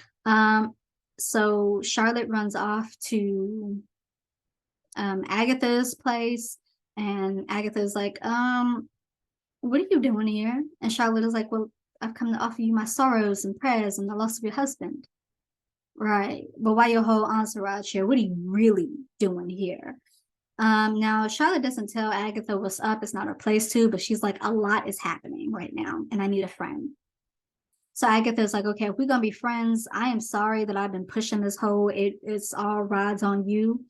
So Charlotte runs off to Agatha's place, and Agatha's like, what are you doing here? And Charlotte is like, well, I've come to offer you my sorrows and prayers and the loss of your husband. Right. But why your whole entourage here? What are you really doing here? Now, Charlotte doesn't tell Agatha what's up. It's not her place to, but she's like, a lot is happening right now, and I need a friend. So Agatha's like, okay, if we're going to be friends, I am sorry that I've been pushing this whole it's all rides on you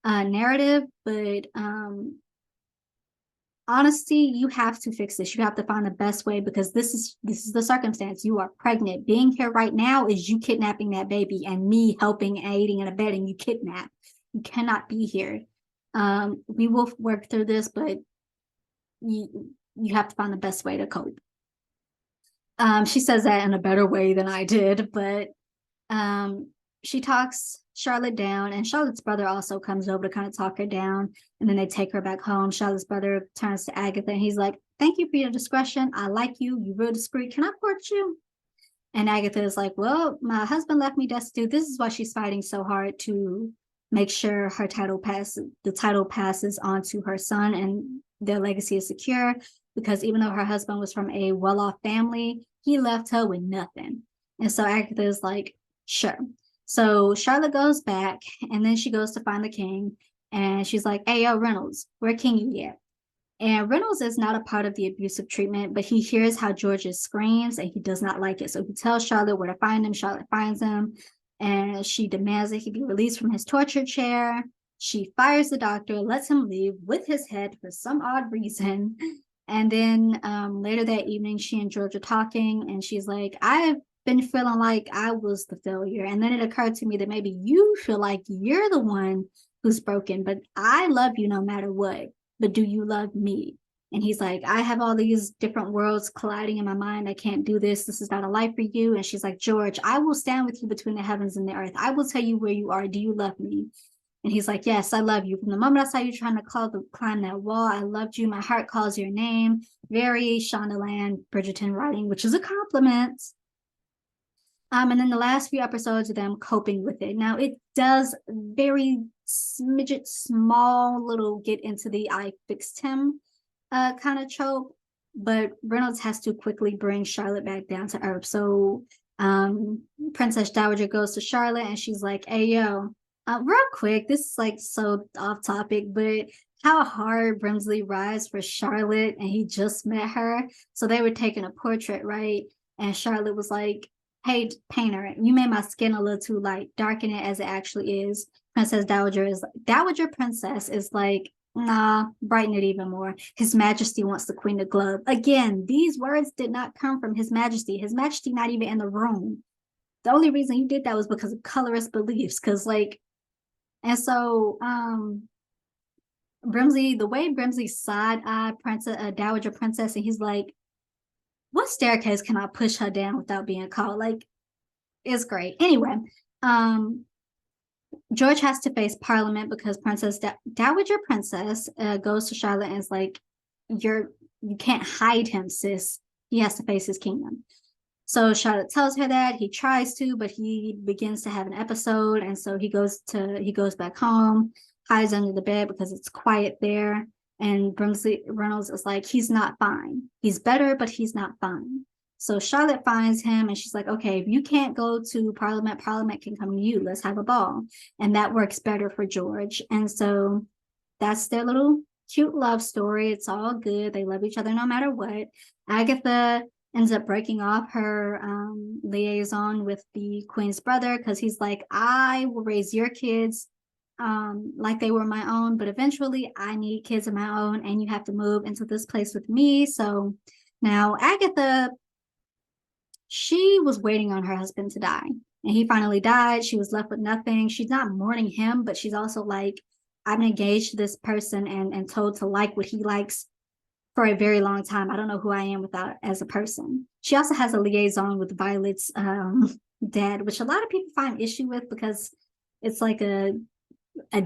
narrative, but honesty, you have to fix this. You have to find the best way, because this is the circumstance. You are pregnant. Being here right now is you kidnapping that baby and me helping, aiding, and abetting you kidnap. You cannot be here. We will work through this, but you have to find the best way to cope. She says that in a better way than I did, but she talks Charlotte down, and Charlotte's brother also comes over to kind of talk her down. And then they take her back home. Charlotte's brother turns to Agatha and he's like, "Thank you for your discretion. I like you. You're real discreet. Can I court you?" And Agatha is like, "Well, my husband left me destitute. This is why she's fighting so hard to make sure the title passes on to her son and their legacy is secure. Because even though her husband was from a well-off family, he left her with nothing." And so Agatha is like, "Sure." So Charlotte goes back and then she goes to find the king. And she's like, "Hey, yo, Reynolds, where king you at?" And Reynolds is not a part of the abusive treatment, but he hears how Georges screams and he does not like it. So he tells Charlotte where to find him. Charlotte finds him and she demands that he be released from his torture chair. She fires the doctor, lets him leave with his head for some odd reason. And then later that evening, she and George are talking and she's like, "I've been feeling like I was the failure. And then it occurred to me that maybe you feel like you're the one who's broken, but I love you no matter what. But do you love me?" And he's like, "I have all these different worlds colliding in my mind. I can't do this. This is not a life for you." And she's like, "George, I will stand with you between the heavens and the earth. I will tell you where you are. Do you love me?" And he's like, "Yes, I love you. From the moment I saw you trying to climb that wall, I loved you. My heart calls your name." Very Shondaland Bridgerton writing, which is a compliment. And then the last few episodes of them coping with it. Now it does very smidget small little get into the "I fixed him" kind of trope, but Reynolds has to quickly bring Charlotte back down to earth. So Princess Dowager goes to Charlotte and she's like, "Hey, yo, real quick, this is like so off topic, but how hard Brimsley rides for Charlotte and he just met her." So they were taking a portrait, right? And Charlotte was like, "Hey, painter, you made my skin a little too light. Darken it as it actually is." Dowager Princess is like, "Nah, brighten it even more. His Majesty wants the Queen to glove." Again, these words did not come from His Majesty. His Majesty not even in the room. The only reason you did that was because of colorist beliefs. Cause like, and so Brimsley, the way Brimsley side-eyed Dowager Princess, and he's like, "What staircase can I push her down without being caught?" Like, it's great. Anyway, George has to face Parliament because Dowager Princess goes to Charlotte and is like, you can't hide him, sis. He has to face his kingdom." So Charlotte tells her that he tries to, but he begins to have an episode, and so he goes back home, hides under the bed because it's quiet there. And Brimsley Reynolds is like, "He's not fine. He's better, but he's not fine." So Charlotte finds him and she's like, "Okay, if you can't go to Parliament, Parliament can come to you. Let's have a ball." And that works better for George. And so that's their little cute love story. It's all good. They love each other no matter what. Agatha ends up breaking off her liaison with the Queen's brother because he's like, "I will raise your kids like they were my own, but eventually I need kids of my own and you have to move into this place with me." So now Agatha, she was waiting on her husband to die and he finally died. She was left with nothing. She's not mourning him, but she's also like, "I'm engaged to this person and told to like what he likes for a very long time. I don't know who I am without as a person." She also has a liaison with Violet's dad, which a lot of people find issue with because it's like a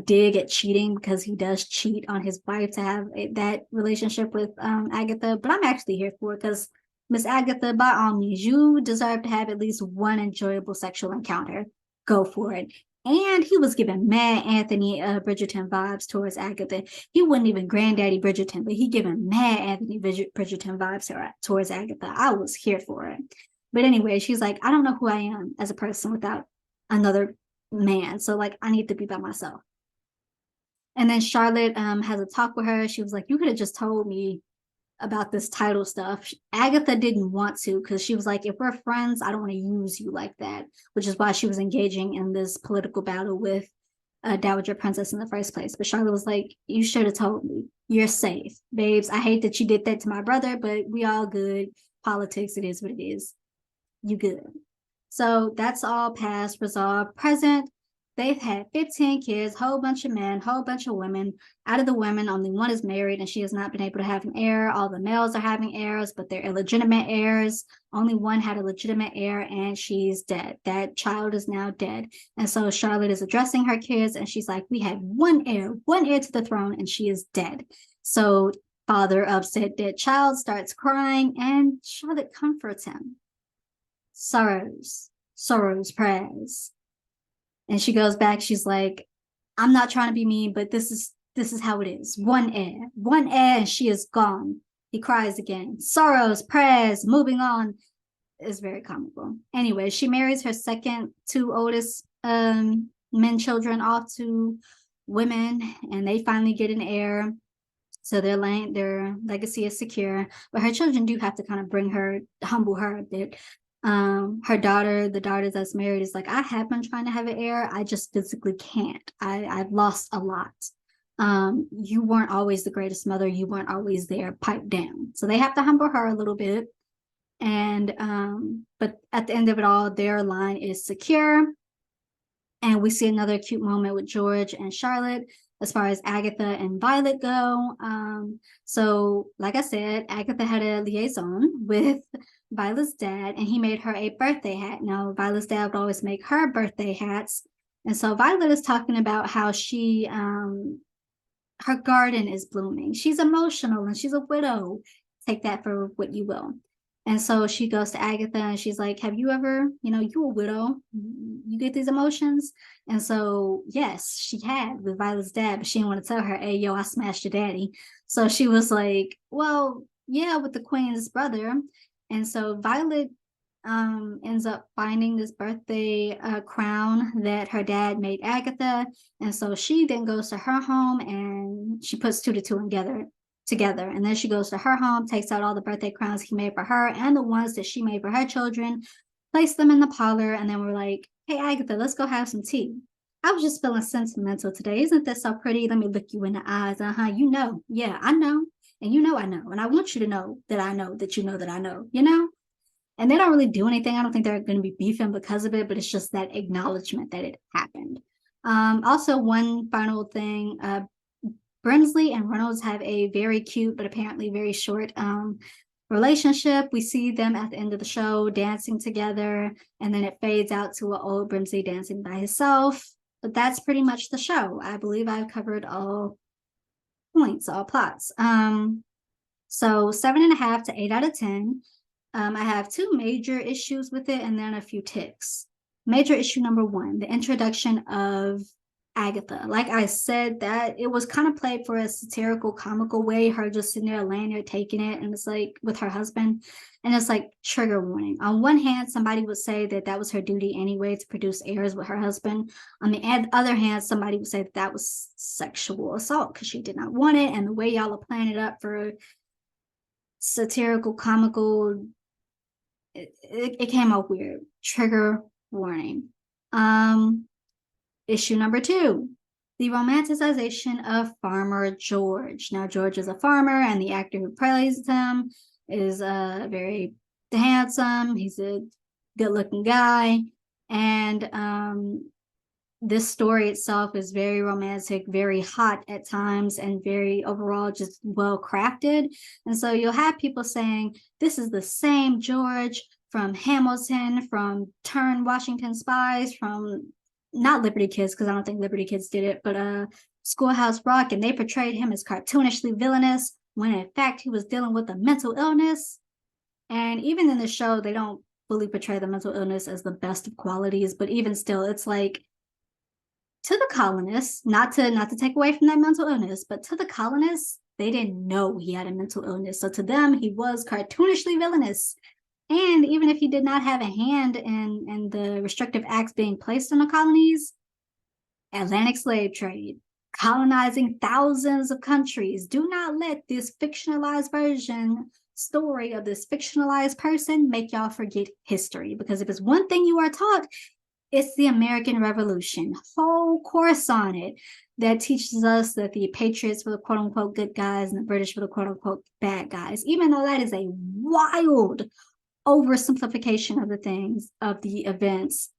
dig at cheating because he does cheat on his wife to have that relationship with Agatha. But I'm actually here for it because Miss Agatha, by all means, you deserve to have at least one enjoyable sexual encounter. Go for it. And he was giving mad Anthony Bridgerton vibes towards Agatha. He wasn't even Granddaddy Bridgerton, but he giving mad Anthony Bridgerton vibes towards Agatha. I was here for it. But anyway, she's like, "I don't know who I am as a person without another man. So like, I need to be by myself." And then Charlotte has a talk with her. She was like, "You could have just told me about this title stuff." Agatha didn't want to because she was like, "If we're friends, I don't want to use you like that," which is why she was engaging in this political battle with Dowager Princess in the first place. But Charlotte was like, "You should have told me. You're safe, babes. I hate that you did that to my brother, but we all good. Politics, it is what it is. You good." So that's all past, resolved, present. They've had 15 kids, whole bunch of men, whole bunch of women. Out of the women, only one is married and she has not been able to have an heir. All the males are having heirs, but they're illegitimate heirs. Only one had a legitimate heir and she's dead. That child is now dead. And so Charlotte is addressing her kids and she's like, we had one heir to the throne and she is dead. So father of said dead child starts crying and Charlotte comforts him. Sorrows prayers. And she goes back, she's like, I'm not trying to be mean, but this is how it is. One heir, and she is gone. He cries again. Sorrows, prayers, moving on. Is very comical. Anyway, she marries her two oldest men children off to women, and they finally get an heir. So their legacy is secure. But her children do have to kind of humble her a bit. The daughter that's married is like, I have been trying to have an heir. I just physically can't. I've lost a lot. You weren't always the greatest mother. You weren't always there. Pipe down. So they have to humble her a little bit. And but at the end of it all, their line is secure. And we see another cute moment with George and Charlotte as far as Agatha and Violet go. So like I said, Agatha had a liaison with Violet's dad and he made her a birthday hat. Now, Violet's dad would always make her birthday hats. And so Violet is talking about how her garden is blooming. She's emotional and she's a widow. Take that for what you will. And so she goes to Agatha and she's like, have you ever, you a widow, you get these emotions? And so, yes, she had with Violet's dad, but she didn't want to tell her, hey, yo, I smashed your daddy. So she was like, well, yeah, with the queen's brother. And so Violet ends up finding this birthday crown that her dad made Agatha. And so she then goes to her home and she puts two to two together. And then she goes to her home, takes out all the birthday crowns he made for her and the ones that she made for her children, placed them in the parlor, and then we're like, hey, Agatha, let's go have some tea. I was just feeling sentimental today. Isn't this so pretty? Let me look you in the eyes. You know. Yeah, I know. And you know I know. And I want you to know that I know that you know that I know, And they don't really do anything. I don't think they're going to be beefing because of it, but it's just that acknowledgement that it happened. Also, one final thing, Brimsley and Reynolds have a very cute but apparently very short relationship. We see them at the end of the show dancing together, and then it fades out to an old Brimsley dancing by himself. But that's pretty much the show. I believe I've covered all points, all plots. So 7.5 to 8 out of 10. I have two major issues with it and then a few ticks. Major issue number 1, the introduction of Agatha. Like I said, that it was kind of played for a satirical, comical way, her just sitting there laying there taking it, and it's like with her husband, and it's like trigger warning. On one hand, somebody would say that was her duty anyway to produce heirs with her husband. On the other hand, somebody would say that was sexual assault because she did not want it, and the way y'all are playing it up for satirical, comical, it came out weird. Trigger warning. Issue number 2, the romanticization of Farmer George. Now, George is a farmer, and the actor who plays him is very handsome. He's a good-looking guy, and this story itself is very romantic, very hot at times, and very overall just well crafted. And so you'll have people saying, this is the same George from Hamilton, from Turn Washington Spies, from not Liberty Kids, because I don't think Liberty Kids did it, but Schoolhouse Rock, and they portrayed him as cartoonishly villainous, when in fact he was dealing with a mental illness. And even in the show, they don't fully portray the mental illness as the best of qualities, but even still, it's like, to the colonists, not to take away from that mental illness, but to the colonists, they didn't know he had a mental illness. So to them, he was cartoonishly villainous. And even if he did not have a hand in the restrictive acts being placed in the colonies, Atlantic slave trade, colonizing thousands of countries, do not let this fictionalized story of this fictionalized person make y'all forget history. Because if it's one thing you are taught, it's the American Revolution, whole course on it that teaches us that the Patriots were the quote unquote good guys and the British were the quote unquote bad guys, even though that is a wild oversimplification of the events.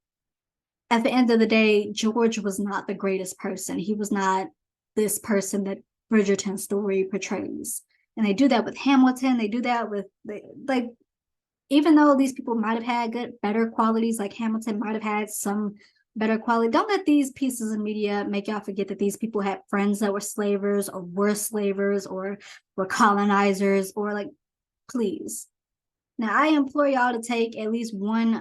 at the end of the day, George was not the greatest person. He was not this person that Bridgerton Story portrays. And they do that with Hamilton. They do that with, like, even though these people might have had better qualities, like Hamilton might have had some better quality, don't let these pieces of media make y'all forget that these people had friends that were slavers or were slavers or were colonizers, or like, please. Now, I implore y'all to take at least one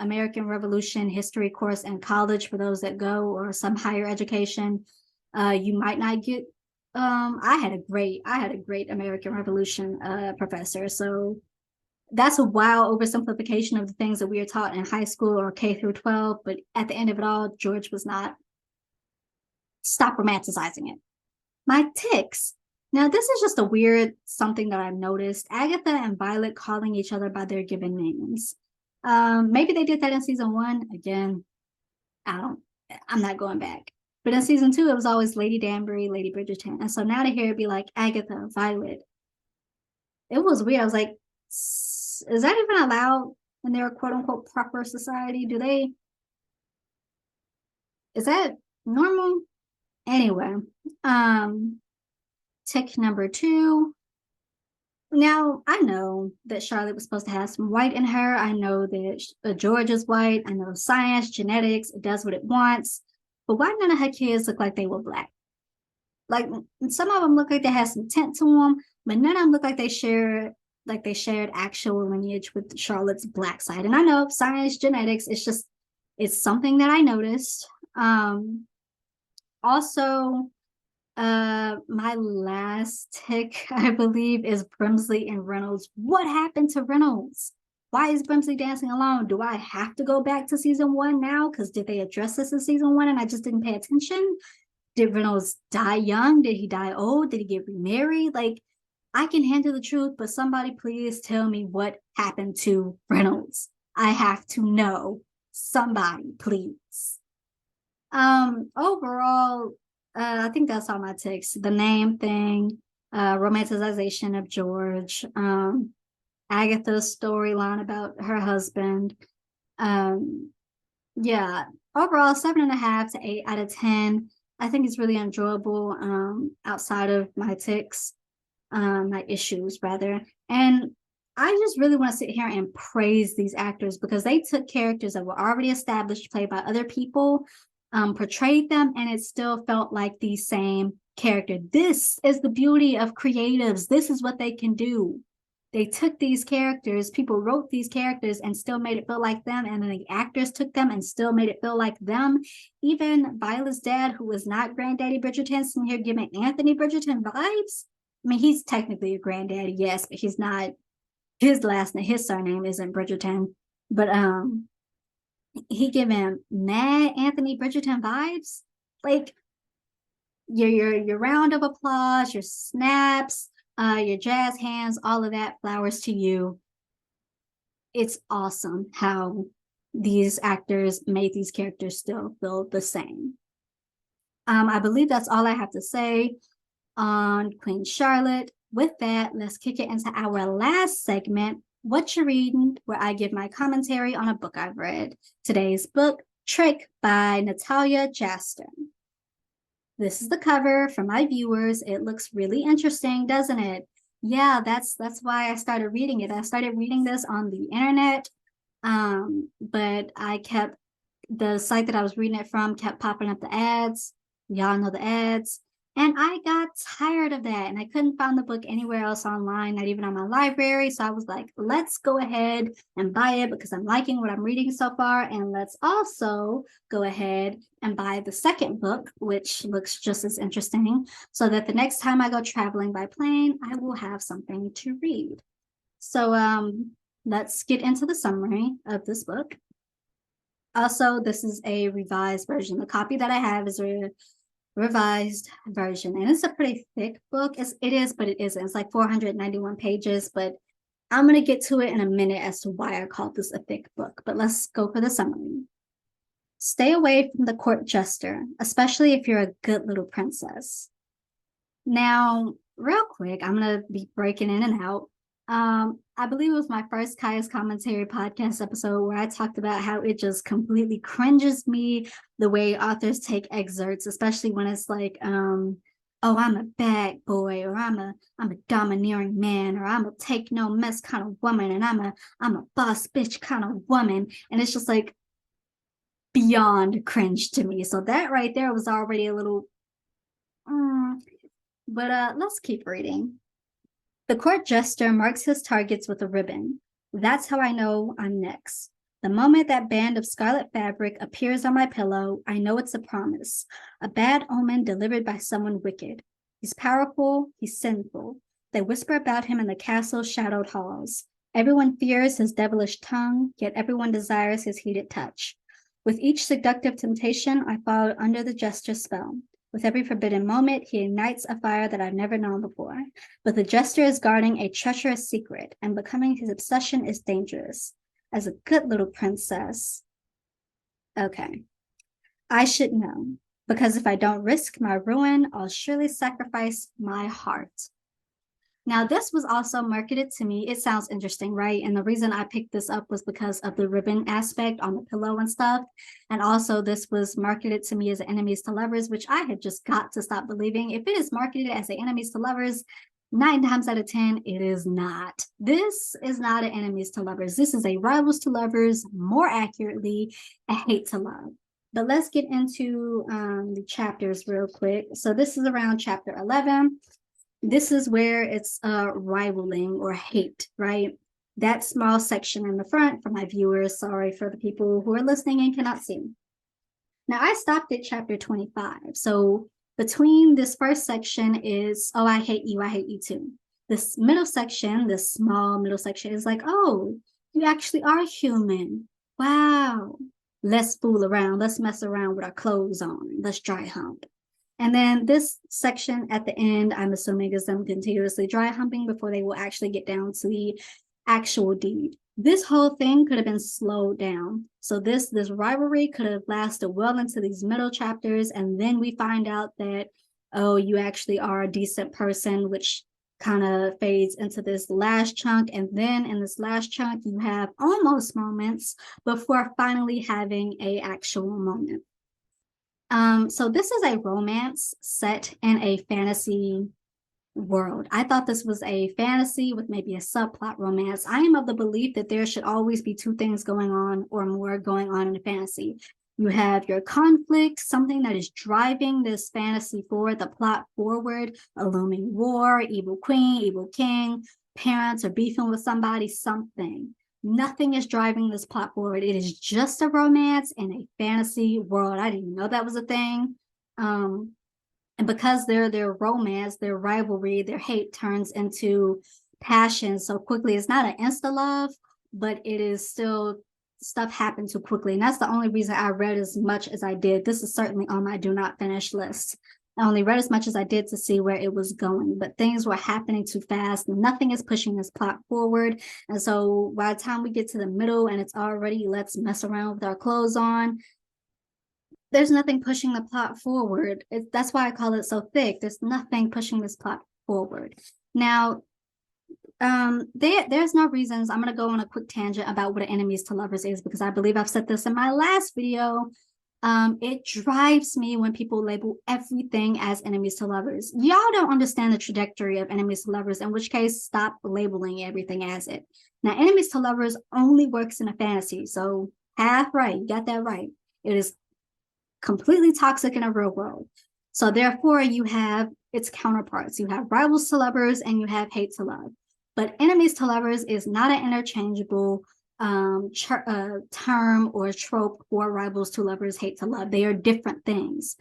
American Revolution history course in college for those that go, or some higher education. You might not get. I had a great American Revolution professor. So that's a wild oversimplification of the things that we are taught in high school or K through 12. But at the end of it all, George was not. Stop romanticizing it. My ticks. Now, this is just a weird something that I've noticed. Agatha and Violet calling each other by their given names. Maybe they did that in season 1. Again, I'm not going back. But in season 2, it was always Lady Danbury, Lady Bridgerton. And so now to hear it be like Agatha, Violet, it was weird. I was like, is that even allowed in their quote unquote proper society? Is that normal? Anyway, tick number 2. Now, I know that Charlotte was supposed to have some white in her. I know that George is white. I know science, genetics, it does what it wants. But why none of her kids look like they were black? Like, some of them look like they had some tint to them, but none of them look like they shared actual lineage with Charlotte's black side. And I know science, genetics, it's something that I noticed. Also, my last tick, I believe, is Brimsley and Reynolds. What happened to Reynolds? Why is Brimsley dancing alone? Do I have to go back to season 1 now? Because did they address this in season 1 and I just didn't pay attention? Did Reynolds die young? Did he die old? Did he get remarried? Like, I can handle the truth, but somebody please tell me what happened to Reynolds. I have to know. Somebody, please. Overall, I think that's all my ticks. The name thing, romanticization of George, Agatha's storyline about her husband. Yeah, overall 7.5 to 8 out of 10. I think it's really enjoyable, outside of my ticks, my issues rather. And I just really want to sit here and praise these actors because they took characters that were already established, played by other people, portrayed them, and it still felt like the same character. This is the beauty of creatives. This is what they can do. They took these characters, people wrote these characters and still made it feel like them, and then the actors took them and still made it feel like them. Even Violet's dad, who was not Granddaddy Bridgerton, sitting here giving Anthony Bridgerton vibes. I mean, he's technically a granddaddy, yes, but he's not. His surname isn't Bridgerton, but he giving mad Anthony Bridgerton vibes. Like your round of applause, your snaps, your jazz hands, all of that, flowers to you. It's awesome how these actors made these characters still feel the same. I believe that's all I have to say on Queen Charlotte. With that, let's kick it into our last segment, Whatcha Reading, where I give my commentary on a book I've read. Today's book, Trick by Natalia Jaston. This is the cover for my viewers. It looks really interesting, doesn't it? Yeah, that's why I started reading it. I started reading this on the internet, but the site that I was reading it from kept popping up the ads. Y'all know the ads. And I got tired of that, and I couldn't find the book anywhere else online, not even on my library. So I was like, let's go ahead and buy it because I'm liking what I'm reading so far. And let's also go ahead and buy the second book, which looks just as interesting, so that the next time I go traveling by plane, I will have something to read. So let's get into the summary of this book. Also, this is a revised version. The copy that I have is a revised version, and it's a pretty thick book. It is, but it isn't. It's like 491 pages, but I'm going to get to it in a minute as to why I called this a thick book. But let's go for the summary. Stay away from the court jester, especially if you're a good little princess. Now, real quick, I'm going to be breaking in and out. I believe it was my first Kaya's Commentary podcast episode where I talked about how it just completely cringes me the way authors take excerpts, especially when it's like, oh, I'm a bad boy, or I'm a domineering man, or I'm a take no mess kind of woman, and I'm a boss bitch kind of woman. And it's just like beyond cringe to me. So that right there was already a little but let's keep reading. The court jester marks his targets with a ribbon. That's how I know I'm next. The moment that band of scarlet fabric appears on my pillow, I know it's a promise, a bad omen delivered by someone wicked. He's powerful, he's sinful. They whisper about him in the castle's shadowed halls. Everyone fears his devilish tongue, yet everyone desires his heated touch. With each seductive temptation, I fall under the jester's spell. With every forbidden moment, he ignites a fire that I've never known before. But the jester is guarding a treacherous secret, and becoming his obsession is dangerous. As a good little princess. Okay, I should know, because if I don't risk my ruin, I'll surely sacrifice my heart. Now, this was also marketed to me. It sounds interesting, right? And the reason I picked this up was because of the ribbon aspect on the pillow and stuff. And also, this was marketed to me as enemies to lovers, which I had just got to stop believing. If it is marketed as an enemies to lovers, 9 times out of 10, it is not. This is not an enemies to lovers. This is a rivals to lovers, more accurately, a hate to love. But let's get into the chapters real quick. So this is around chapter 11. This is where it's rivaling or hate, right? That small section in the front for my viewers. Sorry for the people who are listening and cannot see. Now, I stopped at chapter 25. So between this first section is, oh, I hate you too. This middle section, this small middle section is like, oh, you actually are human. Wow. Let's fool around. Let's mess around with our clothes on. Let's dry hump. And then this section at the end, I'm assuming is them continuously dry humping before they will actually get down to the actual deed. This whole thing could have been slowed down. So this rivalry could have lasted well into these middle chapters. And then we find out that, oh, you actually are a decent person, which kind of fades into this last chunk. And then in this last chunk, you have almost moments before finally having a actual moment. So this is a romance set in a fantasy world. I thought this was a fantasy with maybe a subplot romance. I am of the belief that there should always be two things going on or more going on in a fantasy. You have your conflict, something that is driving this fantasy forward, the plot forward, a looming war, evil queen, evil king, parents are beefing with somebody, something. Nothing is driving this plot forward. It is just a romance in a fantasy world. I didn't even know that was a thing. And because their romance, their rivalry, their hate turns into passion so quickly, it's not an insta love, but it is still stuff happened too quickly. And that's the only reason I read as much as I did. This is certainly on my do not finish list. I only read as much as I did to see where it was going, but things were happening too fast. Nothing is pushing this plot forward. And so by the time we get to the middle and it's already let's mess around with our clothes on, there's nothing pushing the plot forward. That's why I call it so thick. There's nothing pushing this plot forward. Now, there's no reasons. I'm going to go on a quick tangent about what an enemies to lovers is, because I believe I've said this in my last video. It drives me when people label everything as enemies to lovers. Y'all don't understand the trajectory of enemies to lovers, in which case, stop labeling everything as it. Now, enemies to lovers only works in a fantasy. So half right, you got that right. It is completely toxic in a real world. So therefore, you have its counterparts. You have rivals to lovers and you have hate to love. But enemies to lovers is not an interchangeable term or trope for rivals to lovers, hate to love. They are different things.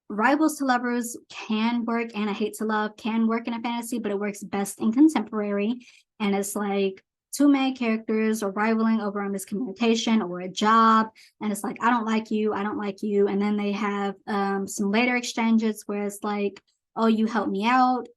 Rivals to lovers can work and a hate to love can work in a fantasy, but it works best in contemporary. And it's like two main characters are rivaling over a miscommunication or a job. And it's like, I don't like you. And then they have some later exchanges where it's like, oh, you helped me out.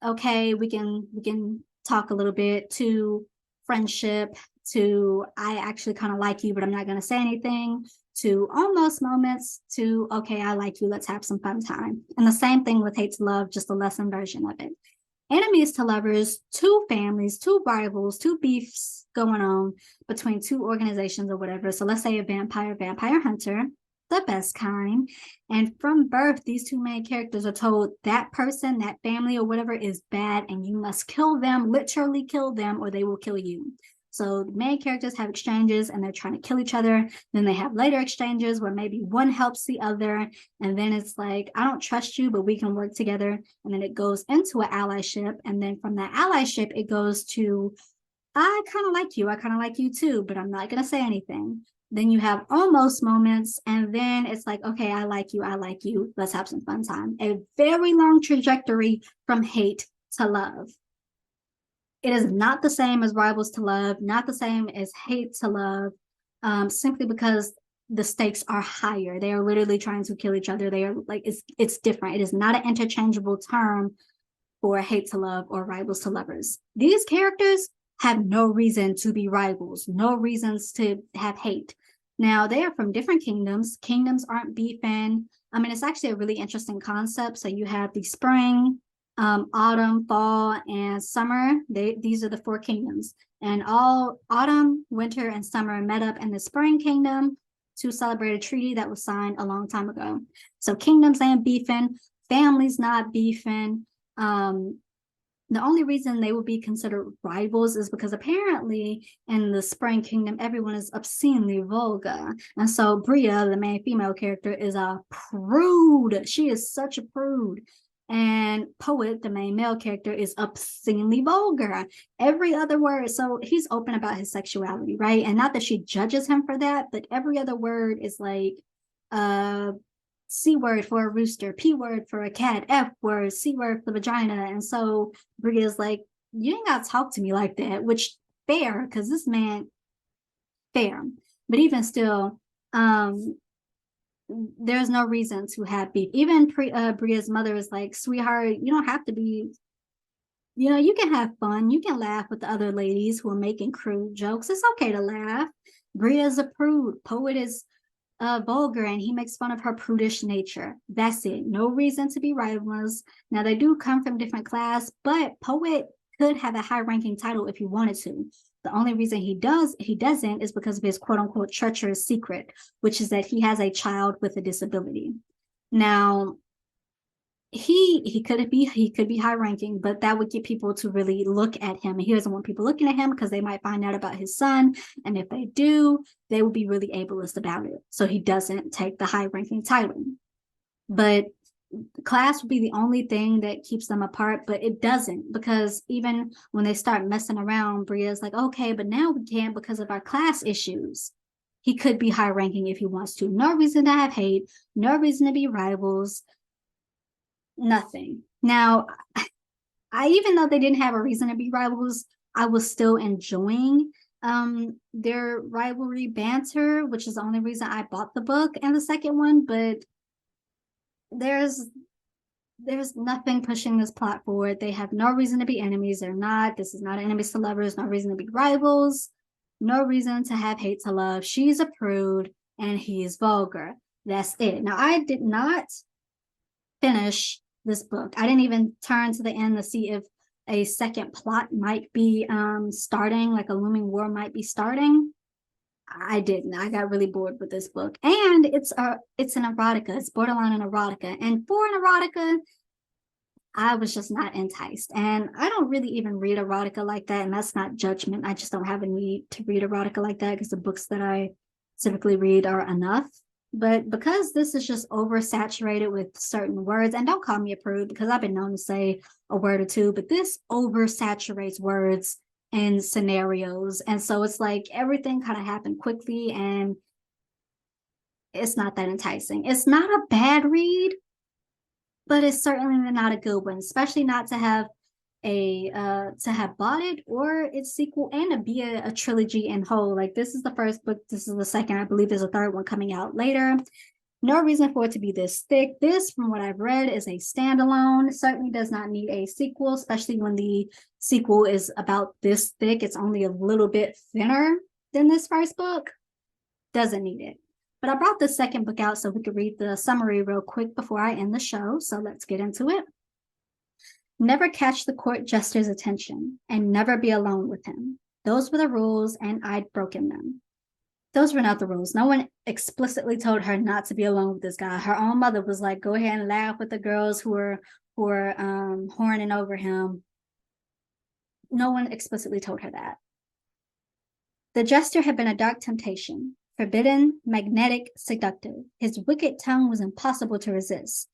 Okay, we can talk a little bit, to friendship, to I actually kind of like you, but I'm not going to say anything, to almost moments, to okay, I like you, let's have some fun time. And the same thing with hate to love, just a lessened version of it. Enemies to lovers, two families, two rivals, two beefs going on between two organizations or whatever. So let's say a vampire hunter, the best kind. And from birth, these two main characters are told that person, that family or whatever is bad and you must kill them, literally kill them, or they will kill you. So the main characters have exchanges and they're trying to kill each other. Then they have later exchanges where maybe one helps the other. And then it's like, I don't trust you, but we can work together. And then it goes into an allyship. And then from that allyship, it goes to, I kind of like you. I kind of like you too, but I'm not going to say anything. Then you have almost moments. And then it's like, okay, I like you. I like you. Let's have some fun time. A very long trajectory from hate to love. It is not the same as rivals to love, not the same as hate to love, simply because the stakes are higher. They are literally trying to kill each other. They are like, it's different. It is not an interchangeable term for hate to love or rivals to lovers. These characters have no reason to be rivals, no reasons to have hate. Now, they are from different kingdoms. Kingdoms aren't beefing. I mean, it's actually a really interesting concept. So you have the spring, autumn, fall, and summer. These are the four kingdoms. And all autumn, winter, and summer met up in the spring kingdom to celebrate a treaty that was signed a long time ago. So kingdoms ain't beefing, families not beefing. The only reason they would be considered rivals is because apparently in the Spring Kingdom, everyone is obscenely vulgar. And so Bria, the main female character, is a prude. She is such a prude. And Poet, the main male character, is obscenely vulgar. Every other word, so he's open about his sexuality, right? And not that she judges him for that, but every other word is like, C word for a rooster, P word for a cat, F word, C word for vagina. And so Bria's like, you ain't gotta talk to me like that, which fair, because this man, fair. But even still, there's no reason to have beef. Even Bria's mother is like, sweetheart, you don't have to be, you can have fun. You can laugh with the other ladies who are making crude jokes. It's okay to laugh. Bria's a prude. Poet is vulgar and he makes fun of her prudish nature. That's it. No reason to be rivals. Now they do come from different class, but Poet could have a high ranking title if he wanted to. The only reason he doesn't is because of his quote unquote treacherous secret, which is that he has a child with a disability. Now he could be high ranking, but that would get people to really look at him, and he doesn't want people looking at him because they might find out about his son, and if they do, they will be really ableist about it. So he doesn't take the high ranking title. But class would be the only thing that keeps them apart, but it doesn't, because even when they start messing around, Bria's like, okay, but now we can't because of our class issues. He could be high ranking if he wants to. No reason to have hate, no reason to be rivals, nothing. Now, even though they didn't have a reason to be rivals, I was still enjoying their rivalry banter, which is the only reason I bought the book and the second one. But there's nothing pushing this plot forward. They have no reason to be enemies. They're not. This is not enemies to lovers. No reason to be rivals. No reason to have hate to love. She's a prude and he's vulgar. That's it. Now, I did not finish this book. I didn't even turn to the end to see if a second plot might be starting, like a looming war might be starting. I didn't. I got really bored with this book. And it's an erotica. It's borderline an erotica. And for an erotica, I was just not enticed. And I don't really even read erotica like that. And that's not judgment. I just don't have a need to read erotica like that because the books that I typically read are enough. But because this is just oversaturated with certain words, and don't call me a prude because I've been known to say a word or two, but this oversaturates words and scenarios. And so it's like everything kind of happened quickly and it's not that enticing. It's not a bad read, but it's certainly not a good one, especially not to have bought it or its sequel and to be a trilogy in whole. Like this is the first book, this is the second, I believe there's a third one coming out later. No reason for it to be this thick. This, from what I've read, is a standalone. It certainly does not need a sequel, especially when the sequel is about this thick. It's only a little bit thinner than this first book. Doesn't need it. But I brought the second book out so we could read the summary real quick before I end the show. So let's get into it. Never catch the court jester's attention, and never be alone with him. Those were the rules, and I'd broken them. Those were not the rules. No one explicitly told her not to be alone with this guy. Her own mother was like, go ahead and laugh with the girls who were horning over him. No one explicitly told her that. The jester had been a dark temptation, forbidden, magnetic, seductive. His wicked tongue was impossible to resist.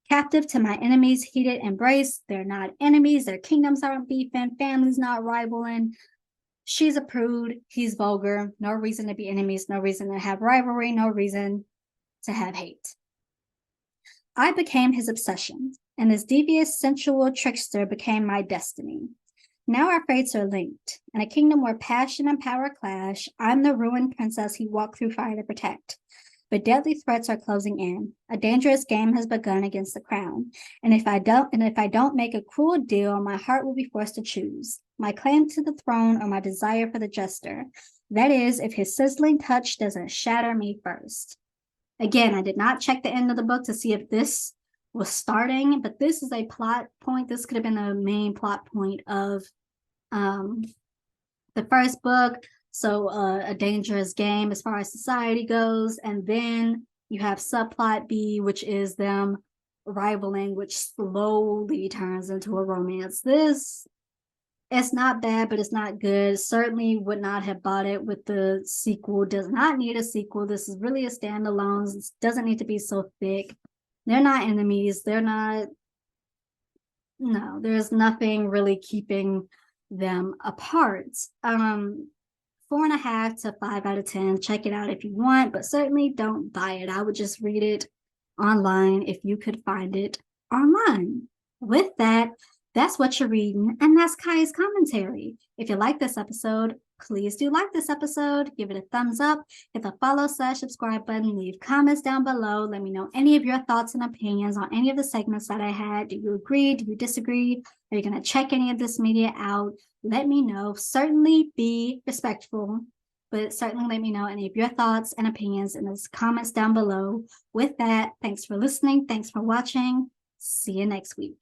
Captive to my enemies' heated embrace. They're not enemies. Their kingdoms aren't beefing. Families not rivaling. She's a prude. He's vulgar. No reason to be enemies. No reason to have rivalry. No reason to have hate. I became his obsession, and this devious, sensual trickster became my destiny. Now our fates are linked. In a kingdom where passion and power clash, I'm the ruined princess he walked through fire to protect. But deadly threats are closing in. A dangerous game has begun against the crown. And if I don't make a cruel deal, my heart will be forced to choose my claim to the throne or my desire for the jester. That is, if his sizzling touch doesn't shatter me first. Again, I did not check the end of the book to see if this was starting, but this is a plot point. This could have been a main plot point of the first book. So a dangerous game as far as society goes. And then you have subplot B, which is them rivaling, which slowly turns into a romance. This, it's not bad, but it's not good. Certainly would not have bought it with the sequel. Does not need a sequel. This is really a standalone. It doesn't need to be so thick. They're not enemies. They're not, no, there's nothing really keeping them apart. 4.5 to 5 out of 10. Check it out if you want, but certainly don't buy it. I would just read it online if you could find it online. With that, that's what you're reading, and that's Kai's commentary. If you like this episode, please do like this episode. Give it a thumbs up, hit the follow/subscribe button, leave comments down below. Let me know any of your thoughts and opinions on any of the segments that I had. Do you agree? Do you disagree? Are you going to check any of this media out? Let me know. Certainly be respectful, but certainly let me know any of your thoughts and opinions in the comments down below. With that, thanks for listening. Thanks for watching. See you next week.